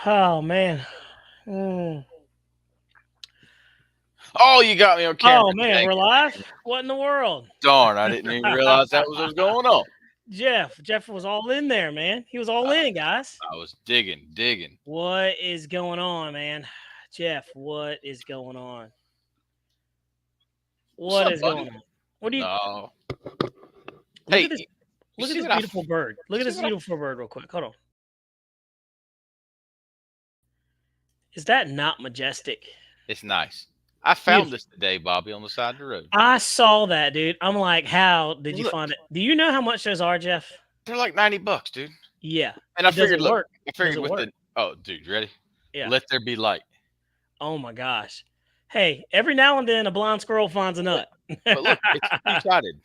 Oh man. Mm. Oh, you got me on camera. Oh man, Thank we're you. live. What in the world? Darn, I didn't even realize that was what was going on. Jeff was all in there, man. He was all I, in, guys. I was digging. What is going on, man? Jeff, what is going on? What's What up, is buddy? going on? What do you No. look at Hey, this? you Look at see this what I? beautiful bird. Look at See this what I? beautiful bird, real quick. Hold on. Is that not majestic? It's nice. I found Beautiful. this today, Bobby, on the side of the road. I saw that, dude. I'm like, how did you Look, find it? Do you know how much those are, Jeff? they're like $90, dude. Yeah. And I Does figured, it look, work? I Does figured it with work? the. Oh, dude, you ready? Yeah. Let there be light. Oh my gosh. Hey, every now and then a blind squirrel finds a But, nut. but look, it's two sided.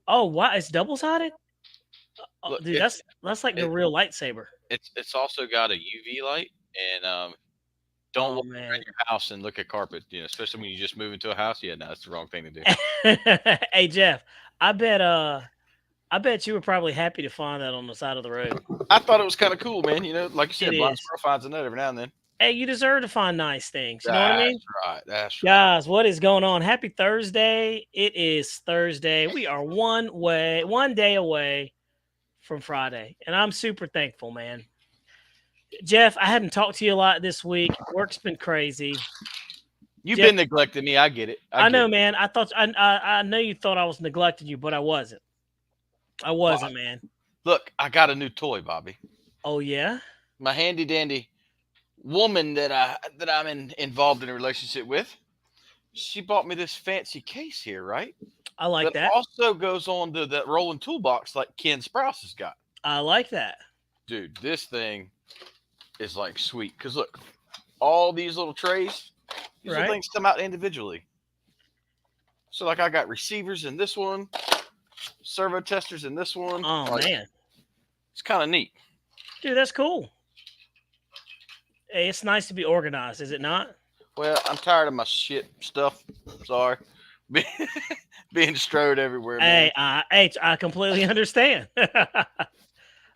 Oh, wow, it's double sided. Oh, Look, dude, that's like the it, real lightsaber. it's also got a UV light, and don't Oh walk around man. your house and look at carpet. Especially when you just move into a house. Yeah, no, that's the wrong thing to do. Hey Jeff, I bet I bet you were probably happy to find that on the side of the road. I thought it was kind of cool, man. Like you It said, blind is. squirrel finds a nut every now and then. Hey, you deserve to find nice things. You know what I That's mean? right. That's right. Guys, what is going on? Happy Thursday. It is Thursday. We are one day away from Friday. And I'm super thankful, man. Jeff, I hadn't talked to you a lot this week. Work's been crazy. You've Jeff, been neglecting me. I get it. I I get know, it. man. I know you thought I was neglecting you, but I wasn't. I Bob, wasn't, man. look, I got a new toy, Bobby. Oh yeah, My handy dandy woman involved in a relationship with. She bought me this fancy case here, right? I like That that. also goes on to that rolling toolbox like Ken Sprouse has got. I like that. Dude, this thing is like sweet. Cause look, all these little trays, these little Right? things come out individually. So like I got receivers in this one, servo testers in this one. Oh Like man, it's kind of neat. dude, that's cool. Hey, it's nice to be organized, is it not? Well, I'm tired of my shit stuff. Sorry, Be- being strode everywhere, man. I completely understand.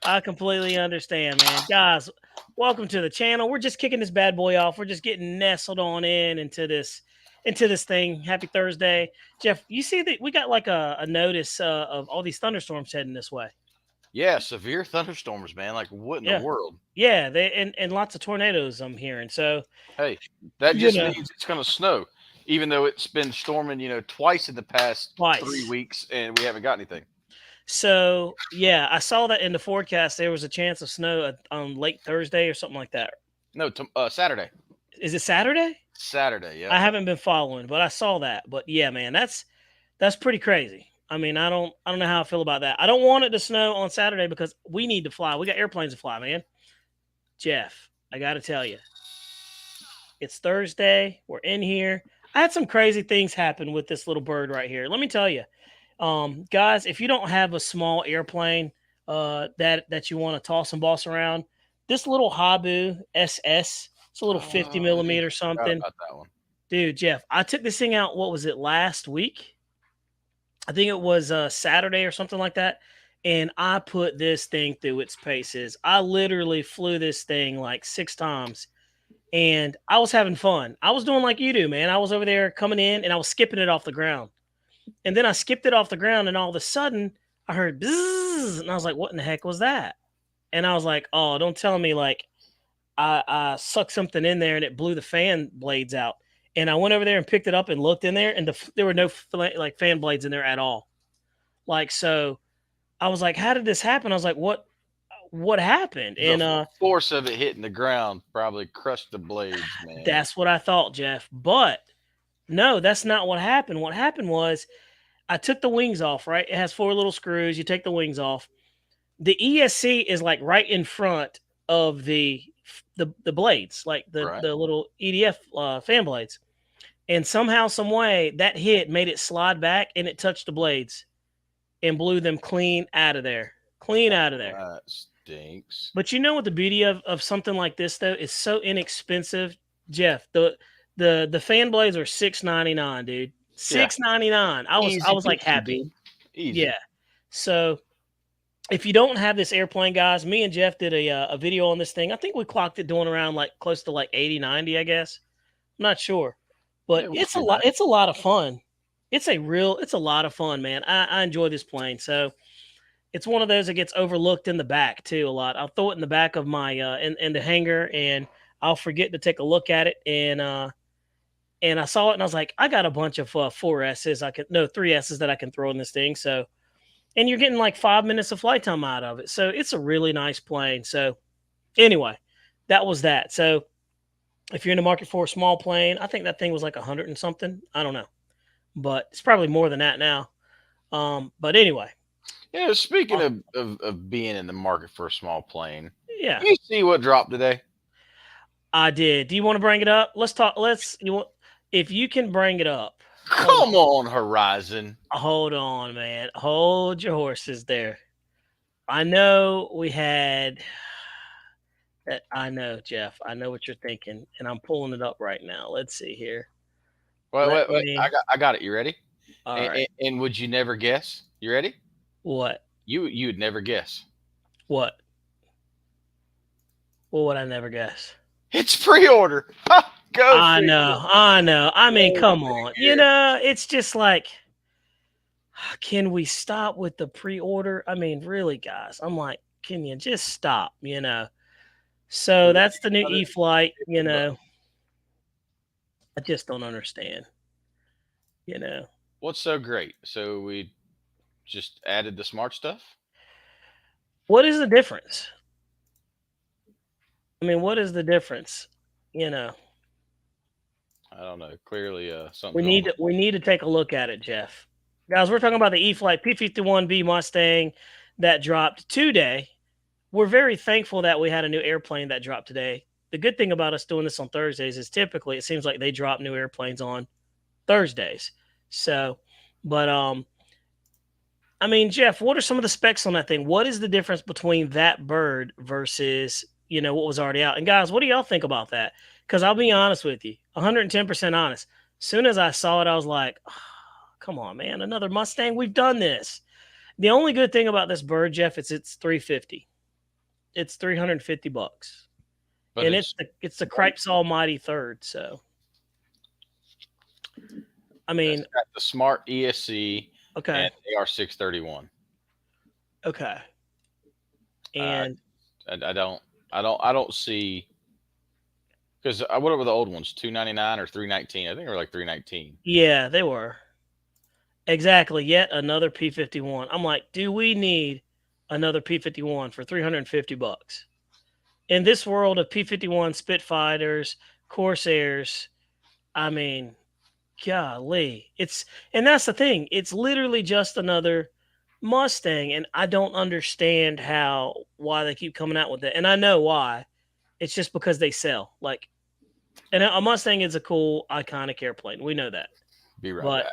I completely understand, man. Guys, welcome to the channel. We're just kicking this bad boy off. We're just getting nestled on into this thing. Happy Thursday, Jeff. You see that we got like a notice of all these thunderstorms heading this way. Yeah, severe thunderstorms, man. Like what in the Yeah, world? yeah. They and lots of tornadoes. I'm hearing. So Hey, that you just know, means it's going to snow, even though it's been storming, twice in the past 3 weeks, and we haven't got anything. so yeah, I saw that in the forecast. There was a chance of snow on late Thursday or something like that. No, Saturday. Is it Saturday? Saturday, yeah. I haven't been following, but I saw that. But yeah, man, that's pretty crazy. I mean, I don't know how I feel about that. I don't want it to snow on Saturday because we need to fly. We got airplanes to fly, man. Jeff, I got to tell you, it's Thursday. We're in here. I had some crazy things happen with this little bird right here. Let me tell you, guys, if you don't have a small airplane that you want to toss and boss around, this little Habu SS, it's a little 50 Oh, yeah, millimeter forgot something. about that one. Dude, Jeff, I took this thing out. What was it, last week? I think it was Saturday or something like that. And I put this thing through its paces. I literally flew this thing like 6 times, and I was having fun. I was doing like you do, man. I was over there coming in and I was skipping it off the ground. And then I skipped it off the ground, and all of a sudden I heard bzzz, and I was like, what in the heck was that? And I was like, oh, don't tell me like I sucked something in there and it blew the fan blades out. And I went over there and picked it up and looked in there, and there were no like fan blades in there at all. Like, so I was like, how did this happen? I was like, what happened? The And force of it hitting the ground probably crushed the blades, man. that's what I thought, Jeff. But no, that's not what happened. What happened was I took the wings off, right? It has 4 little screws. You take the wings off. The ESC is like right in front of the blades, like Right. the little EDF fan blades. And somehow, some way, that hit made it slide back, and it touched the blades and blew them clean out of there. Clean out of there. That stinks. But you know what the beauty of something like this though is so inexpensive, Jeff. The fan blades are $6.99, dude. Yeah. $6.99. I was Easy like peasy, happy. dude. Easy. Yeah. So if you don't have this airplane, guys, me and Jeff did a video on this thing. I think we clocked it doing around like close to like 80, 90, I guess. I'm not sure, but Yeah, it wasn't it's a too lot. bad. It's a lot of fun. It's a lot of fun, man. I enjoy this plane. So it's one of those that gets overlooked in the back too a lot. I'll throw it in the back of my in the hangar, and I'll forget to take a look at it. And I saw it, and I was like, I got a bunch of 4S's. I could no 3S's that I can throw in this thing. So, and you're getting like 5 minutes of flight time out of it. So it's a really nice plane. So anyway, that was that. So if you're in the market for a small plane, I think that thing was like 100 and something. I don't know, but it's probably more than that now. But anyway, Yeah, speaking uh, of being in the market for a small plane, yeah, you see what dropped today? I did. Do you want to bring it up? Let's talk. Let's you want if you can bring it up. Hold Come on, Horizon. hold on, man. Hold your horses there. I know we had that. I know, Jeff. I know what you're thinking, and I'm pulling it up right now. Let's see here. Wait, Let wait, wait. me. I got it. You ready? All And, right. and, and would you never guess? You ready? What? You would never guess. What? What would I never guess? It's pre-order. Ha! Go I figure. know. I know. I mean, Go come on. figure. It's just like, can we stop with the pre-order? I mean, really, guys. I'm like, can you just stop? So that's the new E-flite. 150 bucks. I just don't understand. You know, What's so great? So we just added the smart stuff. what is the difference? I mean, what is the difference? You know, I don't know. Clearly, we something's wrong need with to we need to take a look at it, Jeff. Guys, we're talking about the E-flite P-51B Mustang that dropped today. We're very thankful that we had a new airplane that dropped today. The good thing about us doing this on Thursdays is typically it seems like they drop new airplanes on Thursdays. So, but I mean, Jeff, what are some of the specs on that thing? What is the difference between that bird versus what was already out? And guys, what do y'all think about that? Because I'll be honest with you, 110% honest. As soon as I saw it, I was like, oh, come on, man, another Mustang. We've done this. The only good thing about this bird, Jeff, is it's 350. It's 350 bucks. but And it's it's the Cripes Almighty third. So I that's mean, got the smart ESC okay, and AR-631. okay. Uh, And I don't see because what were the old ones? 299 or 319? I think they were like 319. yeah, they were. Exactly. Yet another P-51. I'm like, do we need another P-51 for 350 bucks? In this world of P-51 Spitfires, Corsairs, I mean, golly. And that's the thing. It's literally just another Mustang, and I don't understand why they keep coming out with it. And I know why. It's just because they sell. Like, and a Mustang is a cool, iconic airplane. We know that. Be right But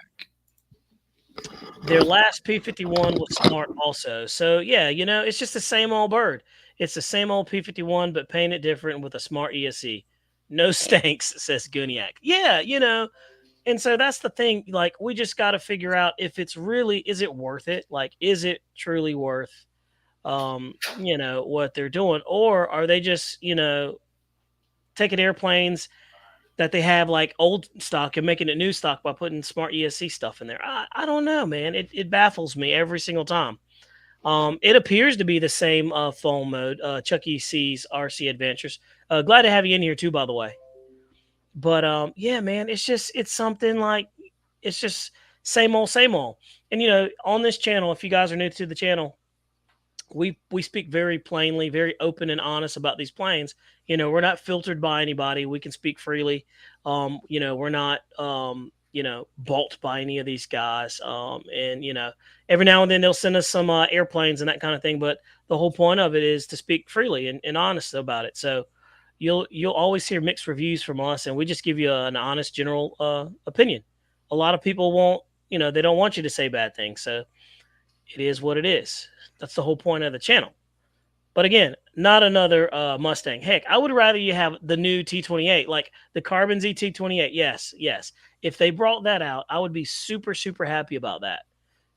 back. their last P-51 was smart also. So yeah, it's just the same old bird. It's the same old P-51, but painted different with a smart ESC. No stanks, says Guniac. Yeah, and so that's the thing. Like, we just got to figure out if is it worth it? Like, is it truly worth, what they're doing? Or are they just, taking airplanes that they have like old stock and making it new stock by putting smart ESC stuff in there? I don't know, man. It baffles me every single time. It appears to be the same phone mode, Chuck E. C's RC Adventures. Glad to have you in here too, by the way. But yeah, man, it's something like it's just same old, same old. And on this channel, if you guys are new to the channel, we speak very plainly, very open and honest about these planes. We're not filtered by anybody. We can speak freely. We're not bought by any of these guys. And every now and then they'll send us some airplanes and that kind of thing. But the whole point of it is to speak freely and honest about it. So you'll always hear mixed reviews from us, and we just give you an honest general opinion. A lot of people won't, they don't want you to say bad things. So it is what it is. That's the whole point of the channel. But again, not another Mustang. Heck, I would rather you have the new T28, like the Carbon ZT28. Yes, yes. If they brought that out, I would be super, super happy about that.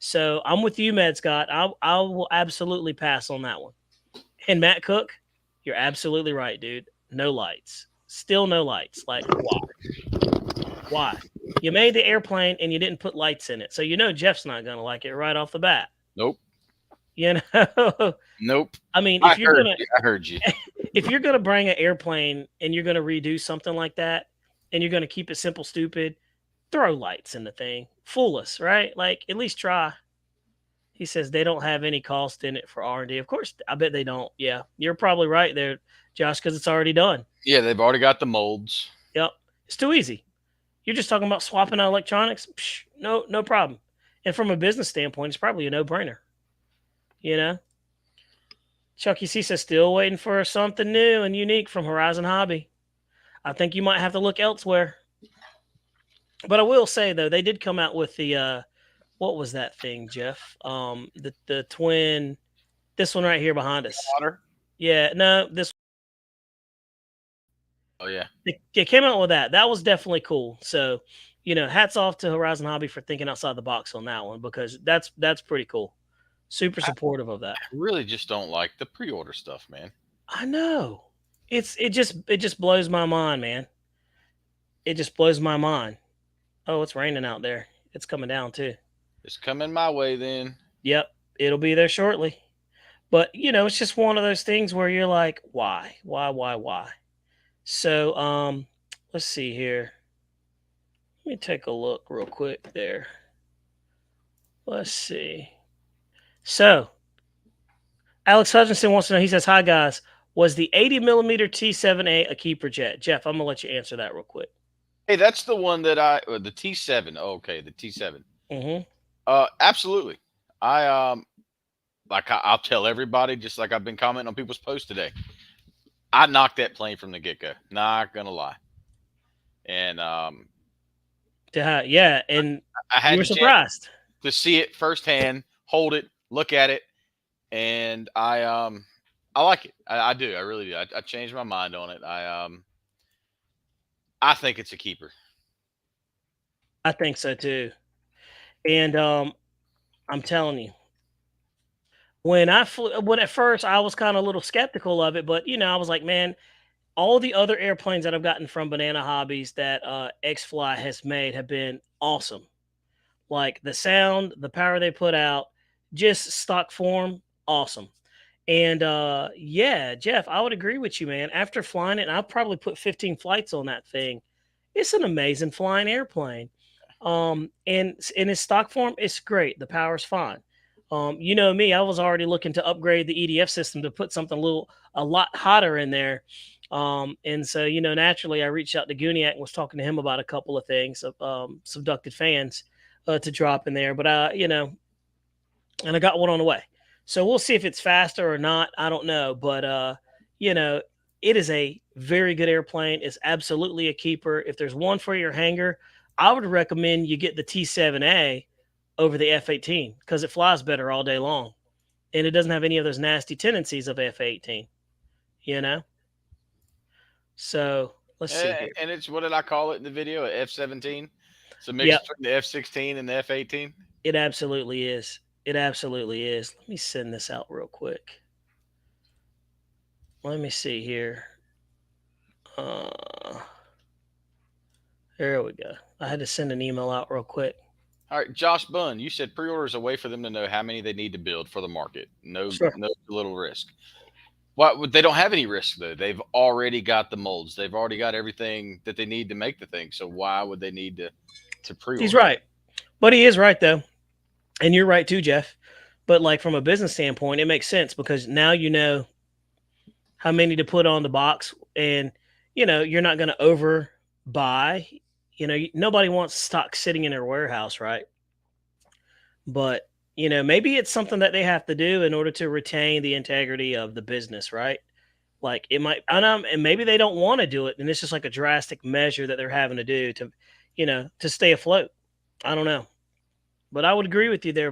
So I'm with you, Med Scott. I will absolutely pass on that one. And Matt Cook, you're absolutely right, dude. No lights. Still no lights. Like, why? Why? You made the airplane and you didn't put lights in it. So you know Jeff's not going to like it right off the bat. Nope. You know? Nope. I mean, I heard you. I heard you. if you're going to bring an airplane and you're going to redo something like that and you're going to keep it simple, stupid, throw lights in the thing. Fool us, right? Like, at least try. He says they don't have any cost in it for R&D. Of course, I bet they don't. Yeah, you're probably right there, Josh, because it's already done. Yeah, they've already got the molds. Yep, it's too easy. You're just talking about swapping out electronics. Psh, no problem. And from a business standpoint, it's probably a no-brainer. You know, Chucky C says still waiting for something new and unique from Horizon Hobby. I think you might have to look elsewhere. But I will say though, they did come out with the what was that thing, Jeff? The twin. This one right here behind us. Water. Yeah, no, this. Oh yeah. They came out with that. That was definitely cool. So, hats off to Horizon Hobby for thinking outside the box on that one because that's pretty cool. Super supportive of that. I really just don't like the pre-order stuff, man. I know. It just blows my mind, man. It just blows my mind. Oh, it's raining out there. It's coming down too. It's coming my way then. Yep, it'll be there shortly. But it's just one of those things where you're like, why? So, let's see here. Let me take a look real quick there. Let's see. So, Alex Hutchinson wants to know. He says, "Hi guys, was the 80mm T7A a keeper jet?" Jeff, I'm gonna let you answer that real quick. Hey, that's the one that the T7. Oh, okay, the T7. Mm-hmm. Absolutely. I'll tell everybody, just like I've been commenting on people's posts today. I knocked that plane from the get go. Not gonna lie. And Yeah, and I had you were the chance surprised to see it firsthand, hold it, look at it, and I like it. I do. I really do. I changed my mind on it. I think it's a keeper. I think so too. And I'm telling you, when at first I was kind of a little skeptical of it, but I was like, man, all the other airplanes that I've gotten from Banana Hobbies that X-Fly has made have been awesome. Like the sound, the power they put out, just stock form, awesome. And yeah, Jeff, I would agree with you, man. After flying it, and I'll probably put 15 flights on that thing. It's an amazing flying airplane. And in its stock form, it's great. The power's fine. You know me, I was already looking to upgrade the EDF system to put something a lot hotter in there. And so, naturally I reached out to Guniac and was talking to him about a couple of things of subducted fans to drop in there. But and I got one on the way. So we'll see if it's faster or not. I don't know. But it is a very good airplane. It's absolutely a keeper. If there's one for your hangar, I would recommend you get the T7A over the F-18 because it flies better all day long. And it doesn't have any of those nasty tendencies of F-18, So let's see here. And it's, what did I call it in the video? F-17. So mix between the F-16 and the F-18. It absolutely is. It absolutely is. Let me send this out real quick. Let me see here. There we go. I had to send an email out real quick. All right, Josh Bunn, you said pre-order is a way for them to know how many they need to build for the market. No little risk. Well, they don't have any risk though. They've already got the molds. They've already got everything that they need to make the thing. So why would they need to pre-order? He's right, but he is right though, and you're right too, Jeff. But like from a business standpoint, it makes sense because now you know how many to put on the box, and you're not going to overbuy. Nobody wants stock sitting in their warehouse, right? But maybe it's something that they have to do in order to retain the integrity of the business, right? Like it might, and maybe they don't want to do it, and it's just like a drastic measure that they're having to do to, to stay afloat. I don't know, but I would agree with you there,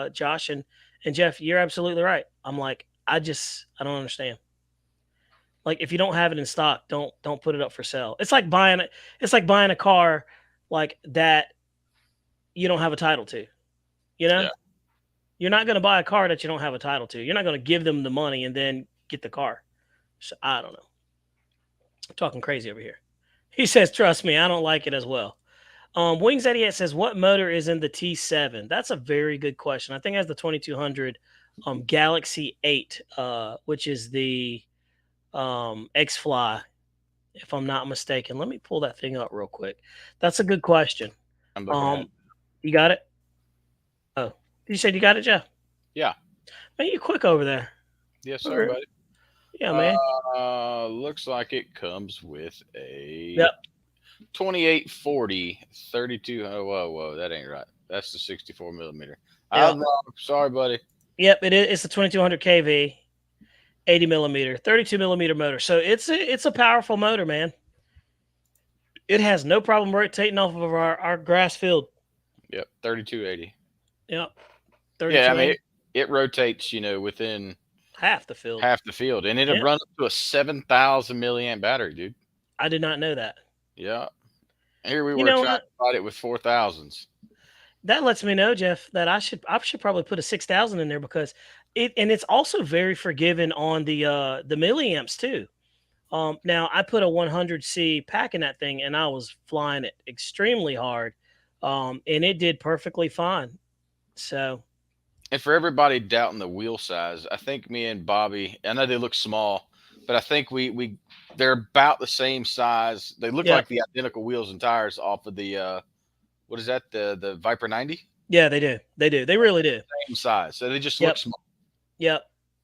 Josh and Jeff. You're absolutely right. I'm like, I don't understand. Like if you don't have it in stock, don't put it up for sale. It's like buying a car like that you don't have a title to. You know, Yeah. you're not going to buy a car that you don't have a title to. You're not going to give them the money and then get the car. So I don't know. I'm talking crazy over here. He says, "Trust me, I don't like it as well." Wings 88 says, "What motor is in the T7?" That's a very good question. I think it has the 2200 Galaxy 8, which is the X-Fly, if I'm not mistaken. Let me pull that thing up real quick. That's a good question. I'm looking at it. You got it? Oh, you said you got it, Jeff? Yeah. Man, you quick over there. Yes, sir, buddy. Yeah, man. Looks like it comes with a Yep. 2840 32. Oh, whoa, that ain't right. That's the 64 millimeter. Yep. I'm wrong. Sorry, buddy. Yep, it is. It's the 2200 kV, 80 millimeter, 32 millimeter motor. So it's a powerful motor, man. It has no problem rotating off of our grass field. Yep, 3280. Yep. Yeah, I mean it rotates, within half the field. And it'll run up to a 7,000 milliamp battery, dude. I did not know that. Yeah. Here we were trying to fight it with 4,000s. That lets me know, Jeff, that I should probably put a 6,000 in there because it's also very forgiving on the milliamps too. Now I put a 100C pack in that thing and I was flying it extremely hard. And it did perfectly fine. So, and for everybody doubting the wheel size, I think me and Bobby, I know they look small, but I think they're about the same size. They look like the identical wheels and tires off of the what is that? The Viper 90? Yeah, they do. They really do. Same size. So they just look small. Yep.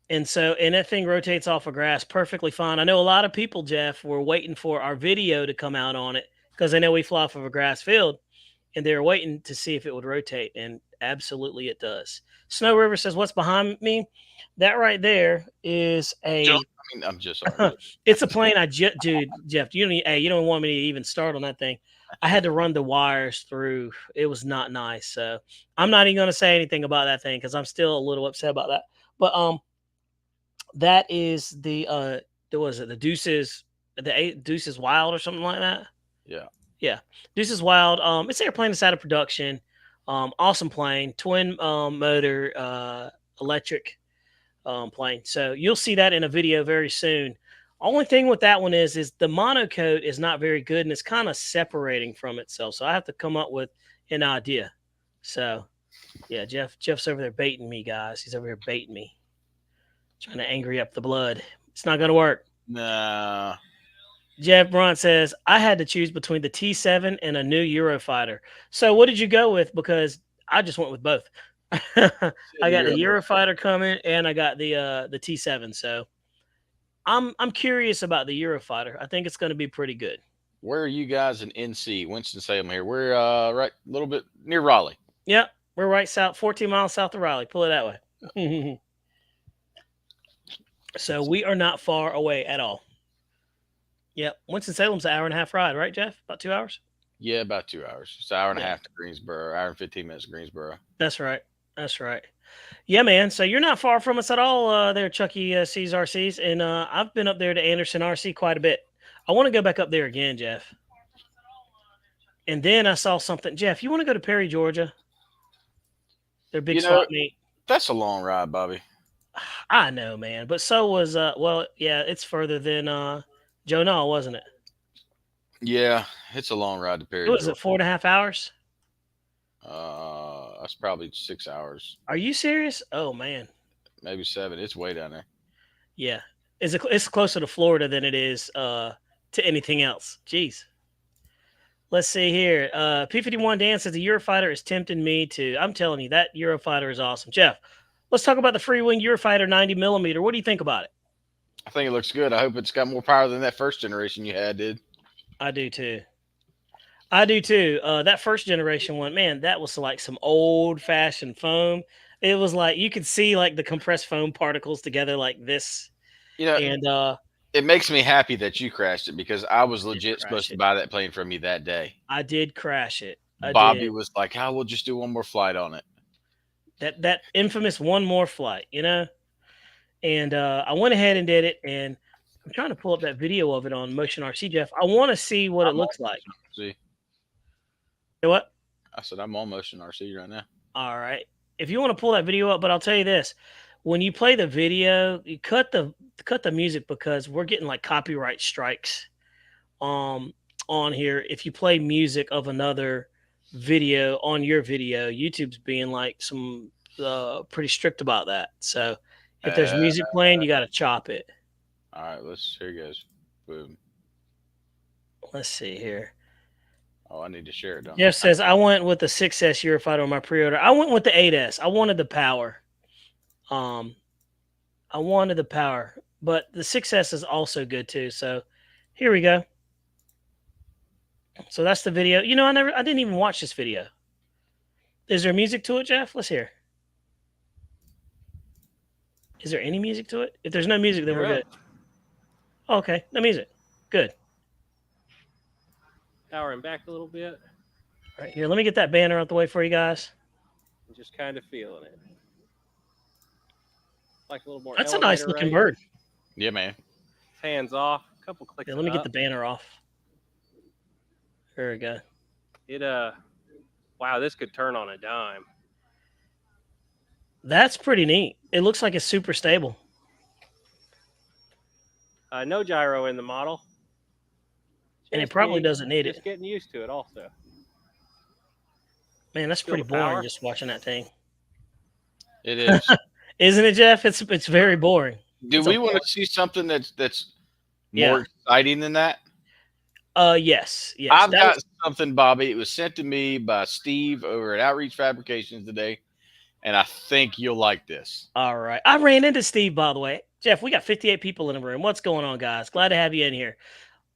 And that thing rotates off of grass perfectly fine. I know a lot of people, Jeff, were waiting for our video to come out on it because they know we fly off of a grass field and they're waiting to see if it would rotate. And absolutely it does. Snow River says, "What's behind me?" That right there is I'm just sorry. It's a plane dude, Jeff, you don't want me to even start on that thing. I had to run the wires through. It was not nice. So I'm not even going to say anything about that thing because I'm still a little upset about that. But that is the Deuces Wild or something like that. Yeah. Deuces Wild. It's airplane that's out of production. Awesome plane, twin motor, electric plane. So you'll see that in a video very soon. Only thing with that one is the monocoat is not very good and it's kind of separating from itself. So I have to come up with an idea. So yeah, Jeff's over there baiting me, guys. He's over here baiting me, trying to angry up the blood. It's not going to work. Nah. Jeff Brunt says, "I had to choose between the T7 and a new Eurofighter." So what did you go with? Because I just went with both. I got the Eurofighter coming and I got the T7. So I'm curious about the Eurofighter. I think it's going to be pretty good. Where are you guys in NC, Winston-Salem here? We're right a little bit near Raleigh. Yep, we're right south, 14 miles south of Raleigh. Pull it that way. So we are not far away at all. Yep. Winston-Salem's an hour and a half ride, right, Jeff? About 2 hours? Yeah, about 2 hours. It's an hour and a half to Greensboro, hour and 15 minutes to Greensboro. That's right. Yeah, man. So you're not far from us at all there, Chucky C's RCs. And I've been up there to Anderson RC quite a bit. I want to go back up there again, Jeff. And then I saw something. Jeff, you want to go to Perry, Georgia? Their big swap meet. That's a long ride, Bobby. I know, man. But so was, it's further than Joe Nall, wasn't it? Yeah, it's a long ride to Perry. What was it, 4.5 hours? That's probably 6 hours. Are you serious? Oh, man. Maybe 7. It's way down there. Yeah. It's closer to Florida than it is to anything else. Jeez. Let's see here. P-51 Dan says the Eurofighter is tempting me to. I'm telling you, that Eurofighter is awesome. Jeff, let's talk about the Freewing Eurofighter 90 millimeter. What do you think about it? I think it looks good. I hope it's got more power than that first generation you had, dude. I do too. That first generation one, man, that was like some old-fashioned foam. It was like you could see like the compressed foam particles together like this. And it makes me happy that you crashed it because I was legit supposed to buy that plane from you that day. I did crash it. Bobby was like, we'll just do one more flight on it. That infamous one more flight, And I went ahead and did it, and I'm trying to pull up that video of it on Motion RC, Jeff. I want to see what it looks like. See what? I said I'm on Motion RC right now. All right. if you want to pull that video up, but I'll tell you this: when you play the video, you cut the music because we're getting like copyright strikes on here. If you play music of another video on your video, YouTube's being like some pretty strict about that. So if there's music playing, you got to chop it. All right, here it goes. Boom. Let's see here. Oh, I need to share it. Jeff says, I went with the 6S Eurofighter on my pre-order. I went with the 8S. I wanted the power. I wanted the power, but the 6S is also good too. So here we go. So that's the video. You know, I didn't even watch this video. Is there music to it, Jeff? Let's hear. Is there any music to it? If there's no music, then we're good. Oh, okay, no music. Good. Powering back a little bit. All right, here, let me get that banner out the way for you guys. I'm just kind of feeling it. Like a little more. That's a nice looking bird. Yeah, man. Hands off. A couple clicks. Yeah, let me get the banner off. There we go. Wow, this could turn on a dime. That's pretty neat. It looks like it's super stable. No gyro in the model. And it probably doesn't need it. Just getting used to it also. Man, that's pretty boring just watching that thing. It is. Isn't it, Jeff? It's very boring. Do we want to see something that's more exciting than that? Yes. I've got something, Bobby. It was sent to me by Steve over at Outreach Fabrications today, and I think you'll like this. All right. I ran into Steve, by the way. Jeff, we got 58 people in the room. What's going on, guys? Glad to have you in here.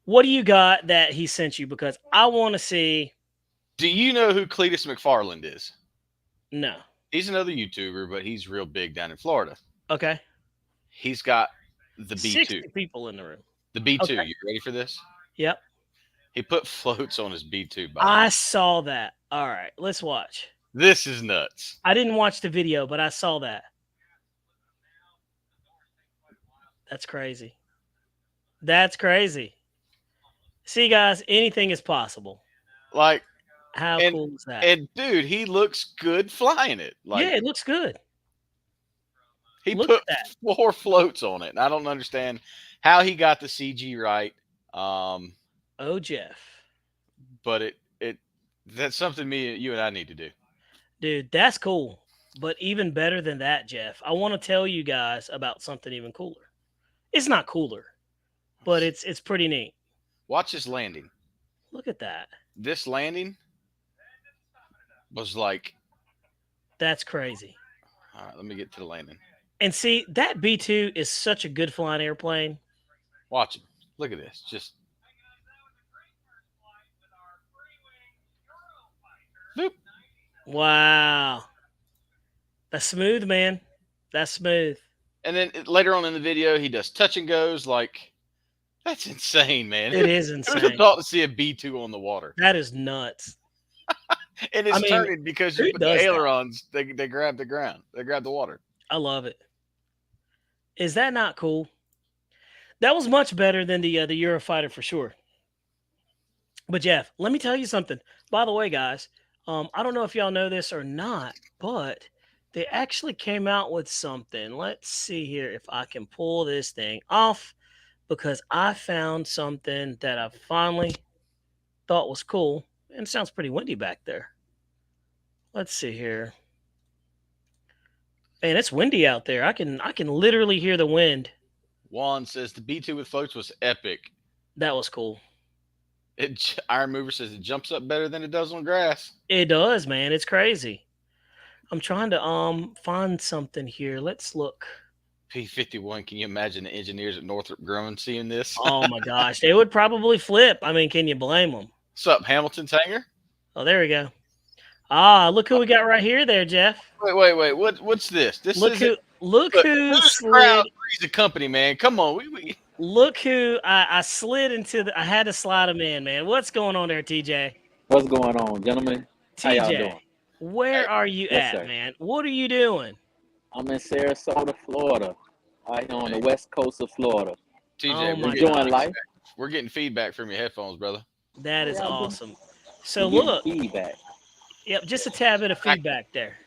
What do you got that he sent you? Because I want to see. Do you know who Cletus McFarland is? No. He's another YouTuber, but he's real big down in Florida. Okay. He's got the B2. 60 people in the room. The B2. Okay. You ready for this? Yep. He put floats on his B2. I saw that. All right. Let's watch. This is nuts. I didn't watch the video, but I saw that. That's crazy. That's crazy. See, guys, anything is possible. Like, how cool is that? And dude, he looks good flying it. Like, yeah, it looks good. He put 4 floats on it, and I don't understand how he got the CG right. Oh, Jeff. But that's something you and I need to do. Dude, that's cool. But even better than that, Jeff, I want to tell you guys about something even cooler. It's not cooler, but it's pretty neat. Watch this landing. Look at that. This landing was like... That's crazy. All right, let me get to the landing. And see, that B2 is such a good flying airplane. Watch it. Look at this. Just... Boop. Wow. That's smooth, man. That's smooth. And then later on in the video, he does touch and goes. Like, that's insane, man. It is insane. Who'd have thought to see a B2 on the water? That is nuts. And it's turning because you put the ailerons, they grab the ground. They grab the water. I love it. Is that not cool? That was much better than the Eurofighter for sure. But Jeff, let me tell you something. By the way, guys, I don't know if y'all know this or not, but they actually came out with something. Let's see here if I can pull this thing off, because I found something that I finally thought was cool. And it sounds pretty windy back there. Let's see here. Man, it's windy out there. I can literally hear the wind. Juan says the B2 with floats was epic. That was cool. Iron Mover says it jumps up better than it does on grass. It does, man. It's crazy. I'm trying to find something here. Let's look. P-51. Can you imagine the engineers at Northrop Grumman seeing this? Oh my gosh, they would probably flip. I mean, can you blame them? What's up, Hamilton Tanger? Oh, there we go. Ah, look who we got right here, there, Jeff. Wait. What's this? Look who slid. The company, man. Come on, Look who I slid into. I had to slide him in, man. What's going on there, TJ? What's going on, gentlemen? How y'all TJ, doing? where are you at, sir. man? What are you doing? I'm in Sarasota, Florida. Out here on the west coast of Florida. TJ, we're enjoying life. We're getting feedback from your headphones, brother. That is awesome. So look, feedback. Yep, just a tad bit of feedback there.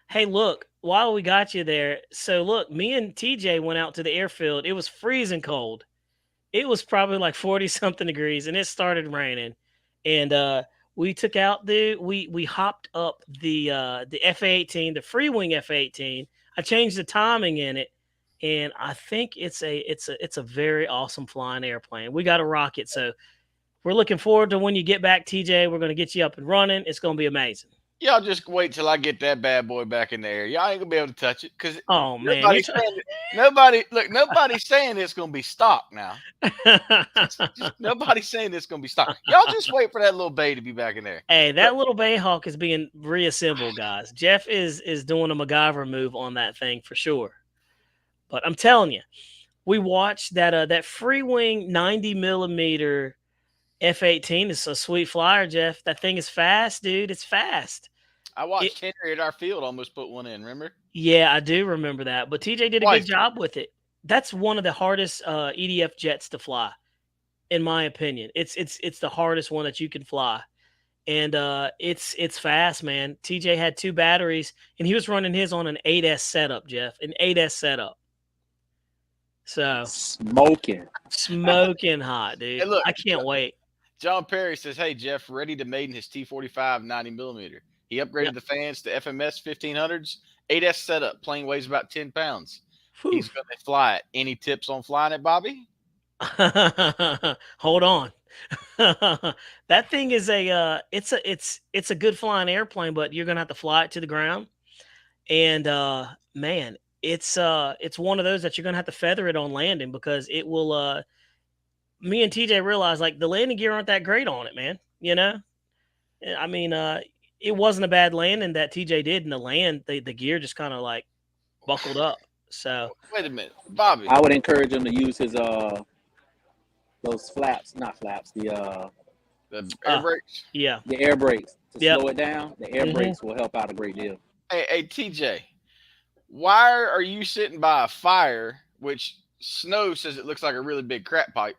Hey, look, while we got you there, so look, me and TJ went out to the airfield. It was freezing cold. It was probably like 40 something degrees and it started raining. And we took out we hopped up the F-18, the free wing F-18. I changed the timing in it and I think it's a very awesome flying airplane. We got a rocket, so we're looking forward to when you get back, TJ. We're going to get you up and running. It's going to be amazing. Y'all just wait till I get that bad boy back in the air. Y'all ain't gonna be able to touch it because Oh man, nobody's saying it's gonna be stock now. Nobody's saying it's gonna be stock. Y'all just wait for that little bay to be back in there. Hey, that little Bayhawk is being reassembled, guys. Jeff is doing a MacGyver move on that thing for sure. But I'm telling you, we watched that free wing 90 millimeter F-18. It's a sweet flyer, Jeff. That thing is fast, dude. It's fast. I watched Henry at our field almost put one in. Remember? Yeah, I do remember that. But TJ did a good job with it. That's one of the hardest EDF jets to fly, in my opinion. It's the hardest one that you can fly, and it's fast, man. TJ had 2 batteries, and he was running his on an 8S setup, Jeff, an 8S setup. So smoking hot, dude. Hey, look, I can't wait. John Perry says, "Hey Jeff, ready to maiden his T-45 90 millimeter. He upgraded the fans to FMS 1500s, 8S setup. Plane weighs about 10 pounds. Whew. He's going to fly it. Any tips on flying it, Bobby?" Hold on. That thing is it's a good flying airplane, but you're gonna have to fly it to the ground. And man, it's one of those that you're gonna have to feather it on landing because it will. Me and TJ realized like the landing gear aren't that great on it, man. You know, I mean, it wasn't a bad landing that TJ did in the land. The gear just kind of like buckled up. So wait a minute, Bobby. I would encourage him to use his those flaps, not flaps, the air brakes. Yeah, the air brakes to slow it down. The air brakes will help out a great deal. Hey, TJ, why are you sitting by a fire? Which Snow says it looks like a really big crap pipe.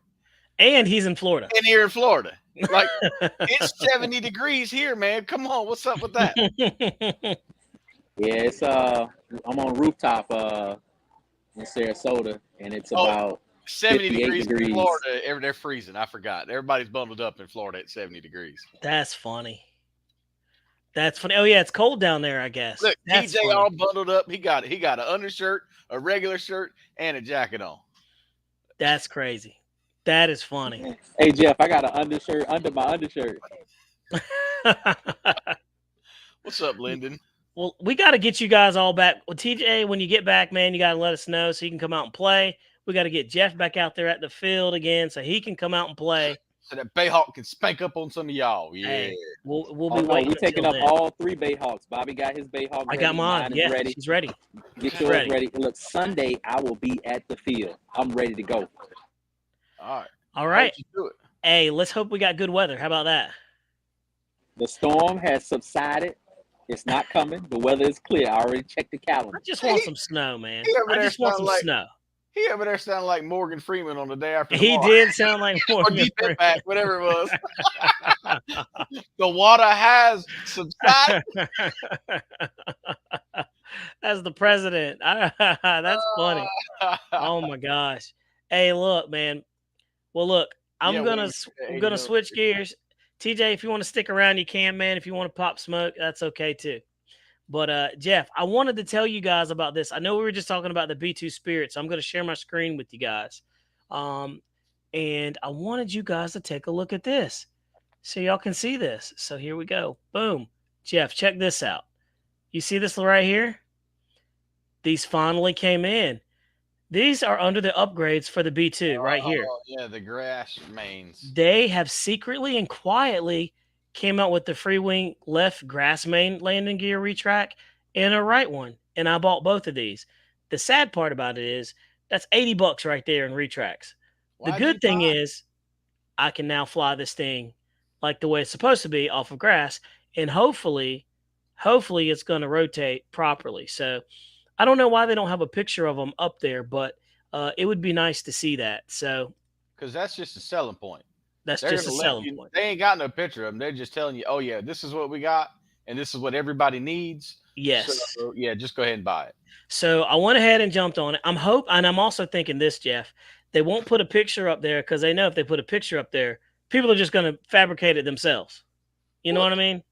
And he's in Florida. And here in Florida. Like, it's 70 degrees here, man. Come on. What's up with that? Yeah, it's I'm on rooftop in Sarasota, and it's about 70 degrees in Florida. They're freezing. I forgot. Everybody's bundled up in Florida at 70 degrees. That's funny. That's funny. Oh, yeah, it's cold down there, I guess. Look, TJ all bundled up. He got an undershirt, a regular shirt, and a jacket on. That's crazy. That is funny. Hey, Jeff, I got an undershirt under my undershirt. What's up, Lyndon? Well, we got to get you guys all back. Well, TJ, when you get back, man, you got to let us know so you can come out and play. We got to get Jeff back out there at the field again so he can come out and play. So that Bayhawk can spank up on some of y'all. Yeah. Hey, we'll be waiting. We're taking up all 3 Bayhawks. Bobby got his Bayhawk ready. I got mine. Yeah, ready. She's ready. Get yours ready. Look, Sunday, I will be at the field. I'm ready to go. All right. Do it. Hey, let's hope we got good weather. How about that? The storm has subsided. It's not coming. The weather is clear. I already checked the calendar. I just want some snow, man. I just want some snow. He over there sounded like Morgan Freeman on the day after. He did sound like Morgan Freeman. Back, whatever it was. The water has subsided. As the president. That's funny. Oh my gosh. Hey, look, man. Well, look, I'm gonna switch gears. TJ, if you want to stick around, you can, man. If you want to pop smoke, that's okay too. But Jeff, I wanted to tell you guys about this. I know we were just talking about the B2 Spirit, so I'm going to share my screen with you guys. And I wanted you guys to take a look at this so y'all can see this. So here we go. Boom. Jeff, check this out. You see this right here? These finally came in. These are under the upgrades for the B2 right here. Yeah, the grass mains. They have secretly and quietly came out with the free wing left grass main landing gear retract and a right one. And I bought both of these. The sad part about it is that's $80 right there in retracts. The good thing is I can now fly this thing like the way it's supposed to be off of grass. And hopefully it's going to rotate properly. So I don't know why they don't have a picture of them up there, but it would be nice to see that. So, because that's just a selling point. That's just a selling point. They ain't got no picture of them. They're just telling you, oh yeah, this is what we got. and this is what everybody needs. Yes. So, yeah, just go ahead and buy it. So I went ahead and jumped on it. And I'm also thinking this, Jeff. They won't put a picture up there because they know if they put a picture up there, people are just going to fabricate it themselves. You know what I mean?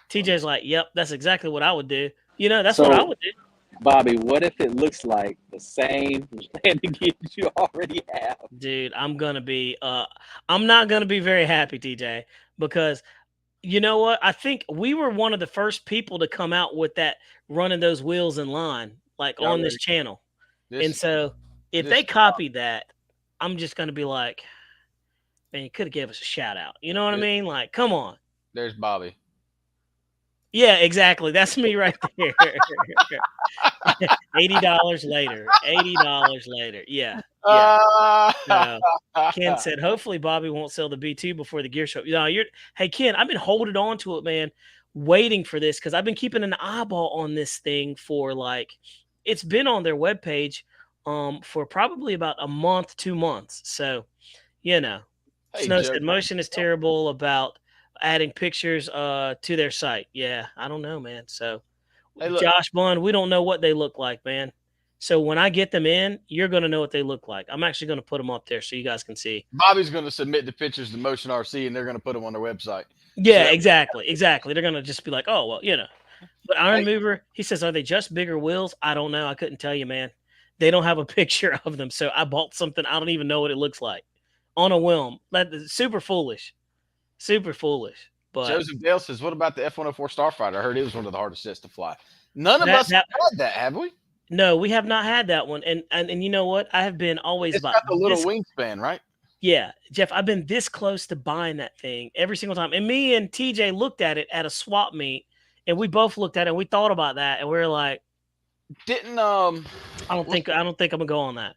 TJ's like, yep, that's exactly what I would do. You know, that's what I would do. Bobby, what if it looks like the same landing gear that you already have? Dude, I'm not gonna be very happy, TJ, because you know what? I think we were one of the first people to come out with that running those wheels in line, like on this channel. And so if they copied that, I'm just gonna be like, man, you could have gave us a shout out. You know what I mean? Like, come on. There's Bobby. Yeah, exactly. That's me right there. $80 later. $80 later. Yeah. Ken said, hopefully Bobby won't sell the B2 before the gear show. No, hey Ken, I've been holding on to it, man, waiting for this because I've been keeping an eyeball on this thing for it's been on their webpage for probably about a month, 2 months. So, Snow said motion is terrible about adding pictures to their site. Yeah, I don't know, man. So Josh Bund, we don't know what they look like, man. So when I get them in, you're going to know what they look like. I'm actually going to put them up there so you guys can see. Bobby's going to submit the pictures to Motion RC, and they're going to put them on their website. Yeah, exactly. They're going to just be like, oh, well, But Iron Mover, he says, are they just bigger wheels? I don't know. I couldn't tell you, man. They don't have a picture of them. So I bought something. I don't even know what it looks like on a whim. That's super foolish. Super foolish. But Joseph Dale says, what about the F-104 Starfighter? I heard it was one of the hardest sets to fly. None of us have had that, have we? No, we have not had that one. And you know what? I have been always it's got the little wingspan, right? Yeah, Jeff, I've been this close to buying that thing every single time. And me and TJ looked at it at a swap meet, and we both looked at it and we thought about that, and we were like, I don't think I'm gonna go on that.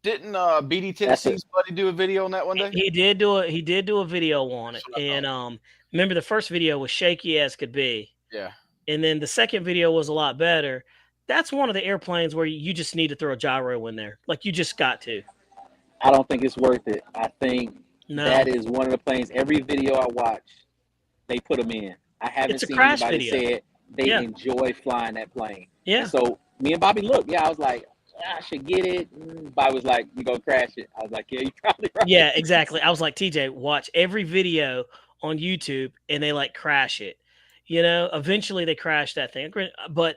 Didn't BD Tennessee's buddy do a video on that one day? He did do a video on it. And remember the first video was shaky as could be. Yeah. And then the second video was a lot better. That's one of the airplanes where you just need to throw a gyro in there. Like you just got to. I don't think it's worth it. I think that is one of the planes. Every video I watch, they put them in. I haven't seen anybody say they enjoy flying that plane. Yeah. So me and Bobby looked. Yeah, I was like, I should get it. Bobby was like, you gonna crash it. I was like, yeah, you probably right. Yeah, exactly. I was like, TJ, watch every video on YouTube and they crash it. Eventually they crash that thing. But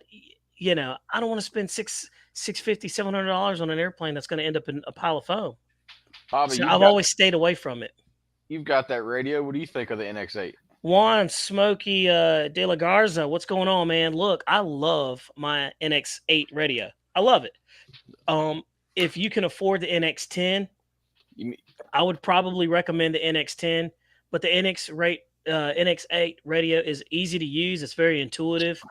I don't want to spend $650, $700 on an airplane that's going to end up in a pile of foam. Bobby, so I've always stayed away from it. You've got that radio. What do you think of the NX8? Juan Smokey De La Garza, what's going on, man? Look, I love my NX8 radio. I love it. If you can afford the NX10, I would probably recommend the NX10. But the NX8 radio is easy to use. It's very intuitive.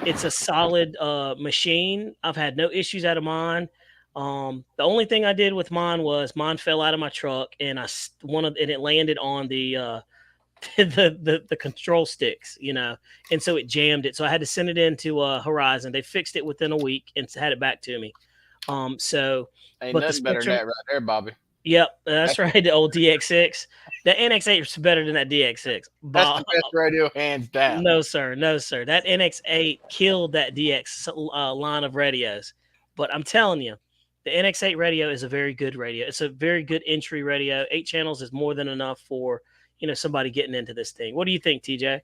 It's a solid machine. I've had no issues out of mine. The only thing I did with mine was mine fell out of my truck and it landed on the control sticks, and so it jammed it. So I had to send it into Horizon. They fixed it within a week and had it back to me. So ain't nothing better than that right there, Bobby. Yep, that's right. The old DX6. The NX8 is better than that DX6. That's the best radio, hands down. No, sir. That NX8 killed that DX line of radios. But I'm telling you, the NX8 radio is a very good radio. It's a very good entry radio. 8 channels is more than enough for somebody getting into this thing. What do you think, TJ?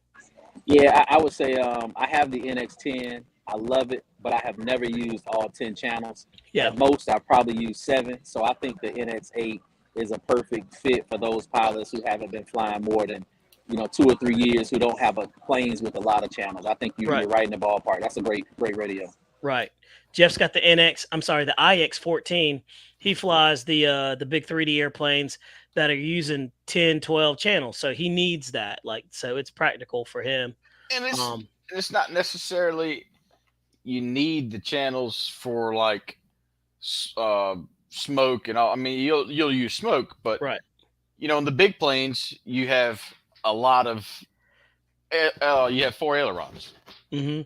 Yeah, I would say I have the NX10. I love it, but I have never used all 10 channels. Yeah. At most, I probably use 7. So I think the NX8 is a perfect fit for those pilots who haven't been flying more than 2 or 3 years, who don't have planes with a lot of channels. I think you're right in the ballpark. That's a great radio. Right. Jeff's got the IX-14. He flies the big 3D airplanes that are using 10, 12 channels. So he needs that. So it's practical for him. And it's not necessarily you need the channels for smoke and all. I mean, you'll use smoke, but in the big planes, you have a lot of you have 4 ailerons. Mm-hmm.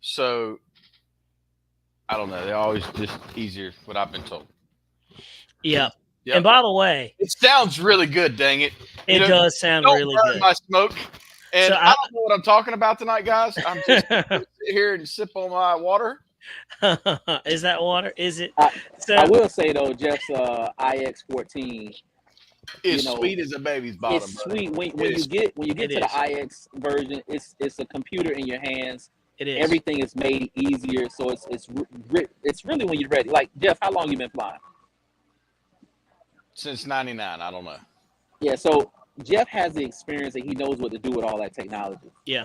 So I don't know. They're always just easier, what I've been told. Yeah. And by the way, it sounds really good. Dang it! It does sound really good. My smoke. And So I don't know what I'm talking about tonight, guys. I'm just gonna sit here and sip on my water. Is that water? Is it? I So will say though, Jeff's IX14, It's sweet as a baby's bottom. it's Buddy. sweet when you get It to is. the IX version. It's a computer in your hands. It is. Everything is made easier, so it's really when you're ready. Like Jeff, how long you been flying? Since '99, I don't know. Yeah, so Jeff has the experience and he knows what to do with all that technology. Yeah.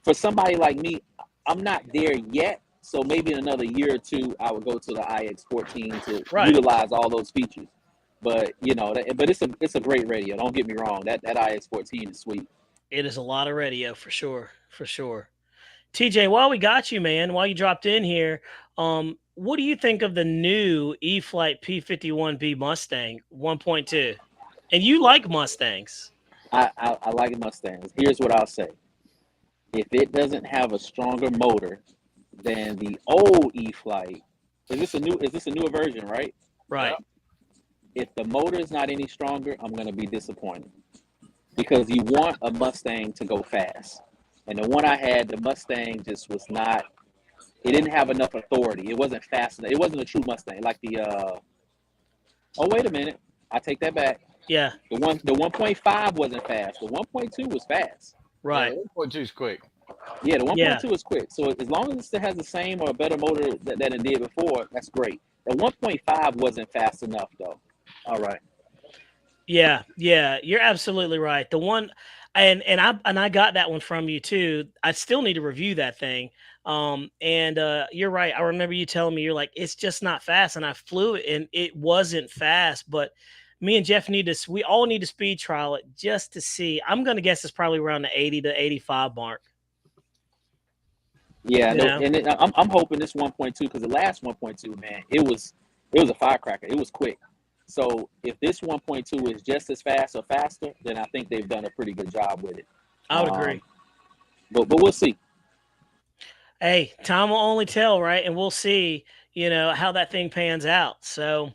For somebody like me, I'm not there yet. So maybe in another year or two, I would go to the IX14 to utilize all those features. But you know, but it's a great radio. Don't get me wrong. That IX14 is sweet. It is a lot of radio for sure. For sure. TJ, while we got you, man, while you dropped in here, what do you think of the new E-flite P-51B Mustang 1.2? And you like Mustangs. I like Mustangs. Here's what I'll say. If it doesn't have a stronger motor than the old E-flite, is this a newer version, right? Right. If the motor is not any stronger, I'm going to be disappointed. Because you want a Mustang to go fast. And the one I had, the Mustang just was not, it didn't have enough authority. It wasn't fast enough. It wasn't a true Mustang. Like the, oh, wait a minute. I take that back. Yeah. The 1.5 wasn't fast. The 1.2 was fast. Right. Yeah, 1.2 is quick. Yeah, the 1.2 is quick. So as long as it still has the same or a better motor than it did before, that's great. The 1.5 wasn't fast enough, though. All right. Yeah, you're absolutely right. The one, and I got that one from you too. I still need to review that thing. You're right. I remember you telling me, you're like, it's just not fast, and I flew it, and it wasn't fast. But me and Jeff we all need to speed trial it just to see. I'm gonna guess it's probably around the 80 to 85 mark. Yeah, I'm hoping this 1.2, because the last 1.2, man, it was a firecracker. It was quick. So if this 1.2 is just as fast or faster, then I think they've done a pretty good job with it. I would agree. But we'll see. Hey, time will only tell, right? And we'll see, how that thing pans out. So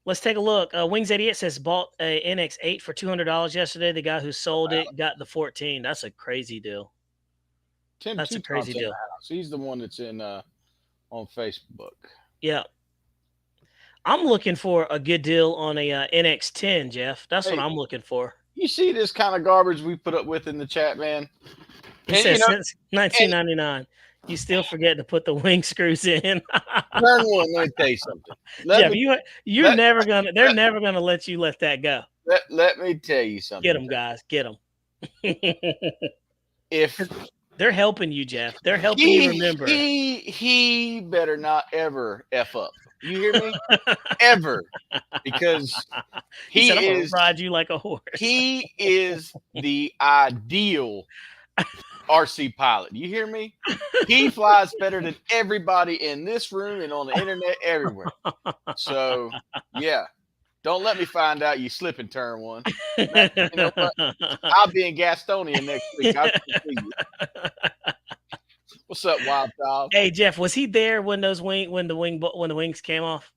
let's take a look. Wings88 says bought a NX8 for $200 yesterday. The guy who sold it got the 14. That's a crazy deal. That's a crazy deal. He's the one that's in on Facebook. Yeah. I'm looking for a good deal on a NX10, Jeff. That's what I'm looking for. You see this kind of garbage we put up with in the chat, man? It says since 1999. You still forget to put the wing screws in. Turn one, let me tell you something. They're never gonna let you let that go. Let me tell you something. Get them, guys. Get them. If they're helping you, Jeff. They're helping you remember. He better not ever F up. You hear me? Ever. Because he said, I'm gonna ride you like a horse. He is the ideal RC pilot. You hear me? He flies better than everybody in this room and on the internet everywhere. So, yeah. Don't let me find out you slip and turn one. You know what? I'll be in Gastonia next week. I'll see you. What's up, Wild Child? Hey Jeff, was he there when the wings came off?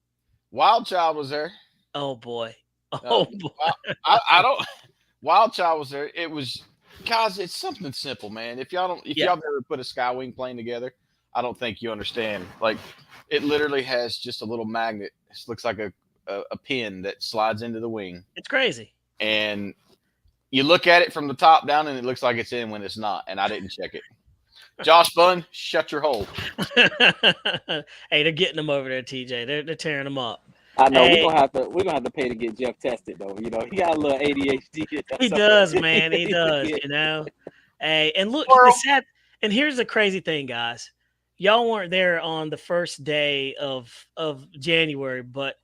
Wild Child was there. Oh boy. Boy. I don't. Wild Child was there. It was, guys. It's something simple, man. If y'all never put a Skywing plane together, I don't think you understand. Like, it literally has just a little magnet. It looks like a pin that slides into the wing. It's crazy. And you look at it from the top down, and it looks like it's in when it's not. And I didn't check it. Josh Bunn, shut your hole. Hey, they're getting them over there, TJ. They're tearing them up. I know we're gonna have to pay to get Jeff tested though. He got a little ADHD. He does, man. He does. Hey, and look, and here's the crazy thing, guys. Y'all weren't there on the first day of January, but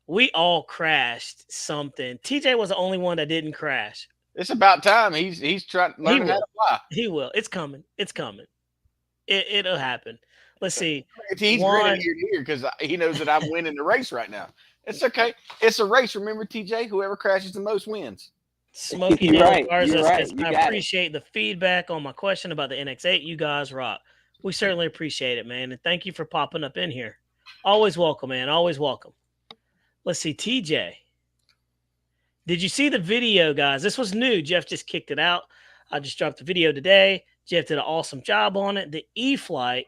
we all crashed something. TJ was the only one that didn't crash. It's about time. He's trying to learn how to fly. He will. It's coming. It's coming. It'll happen. Let's see. He's grinning ear to ear because he knows that I'm winning the race right now. It's okay. It's a race. Remember, TJ, whoever crashes the most wins. Smokey You're right. I appreciate the feedback on my question about the NX8. You guys rock. We certainly appreciate it, man. And thank you for popping up in here. Always welcome, man. Always welcome. Let's see. TJ. Did you see the video, guys? This was new. Jeff just kicked it out. I just dropped a video today. Jeff did an awesome job on it. The E-flite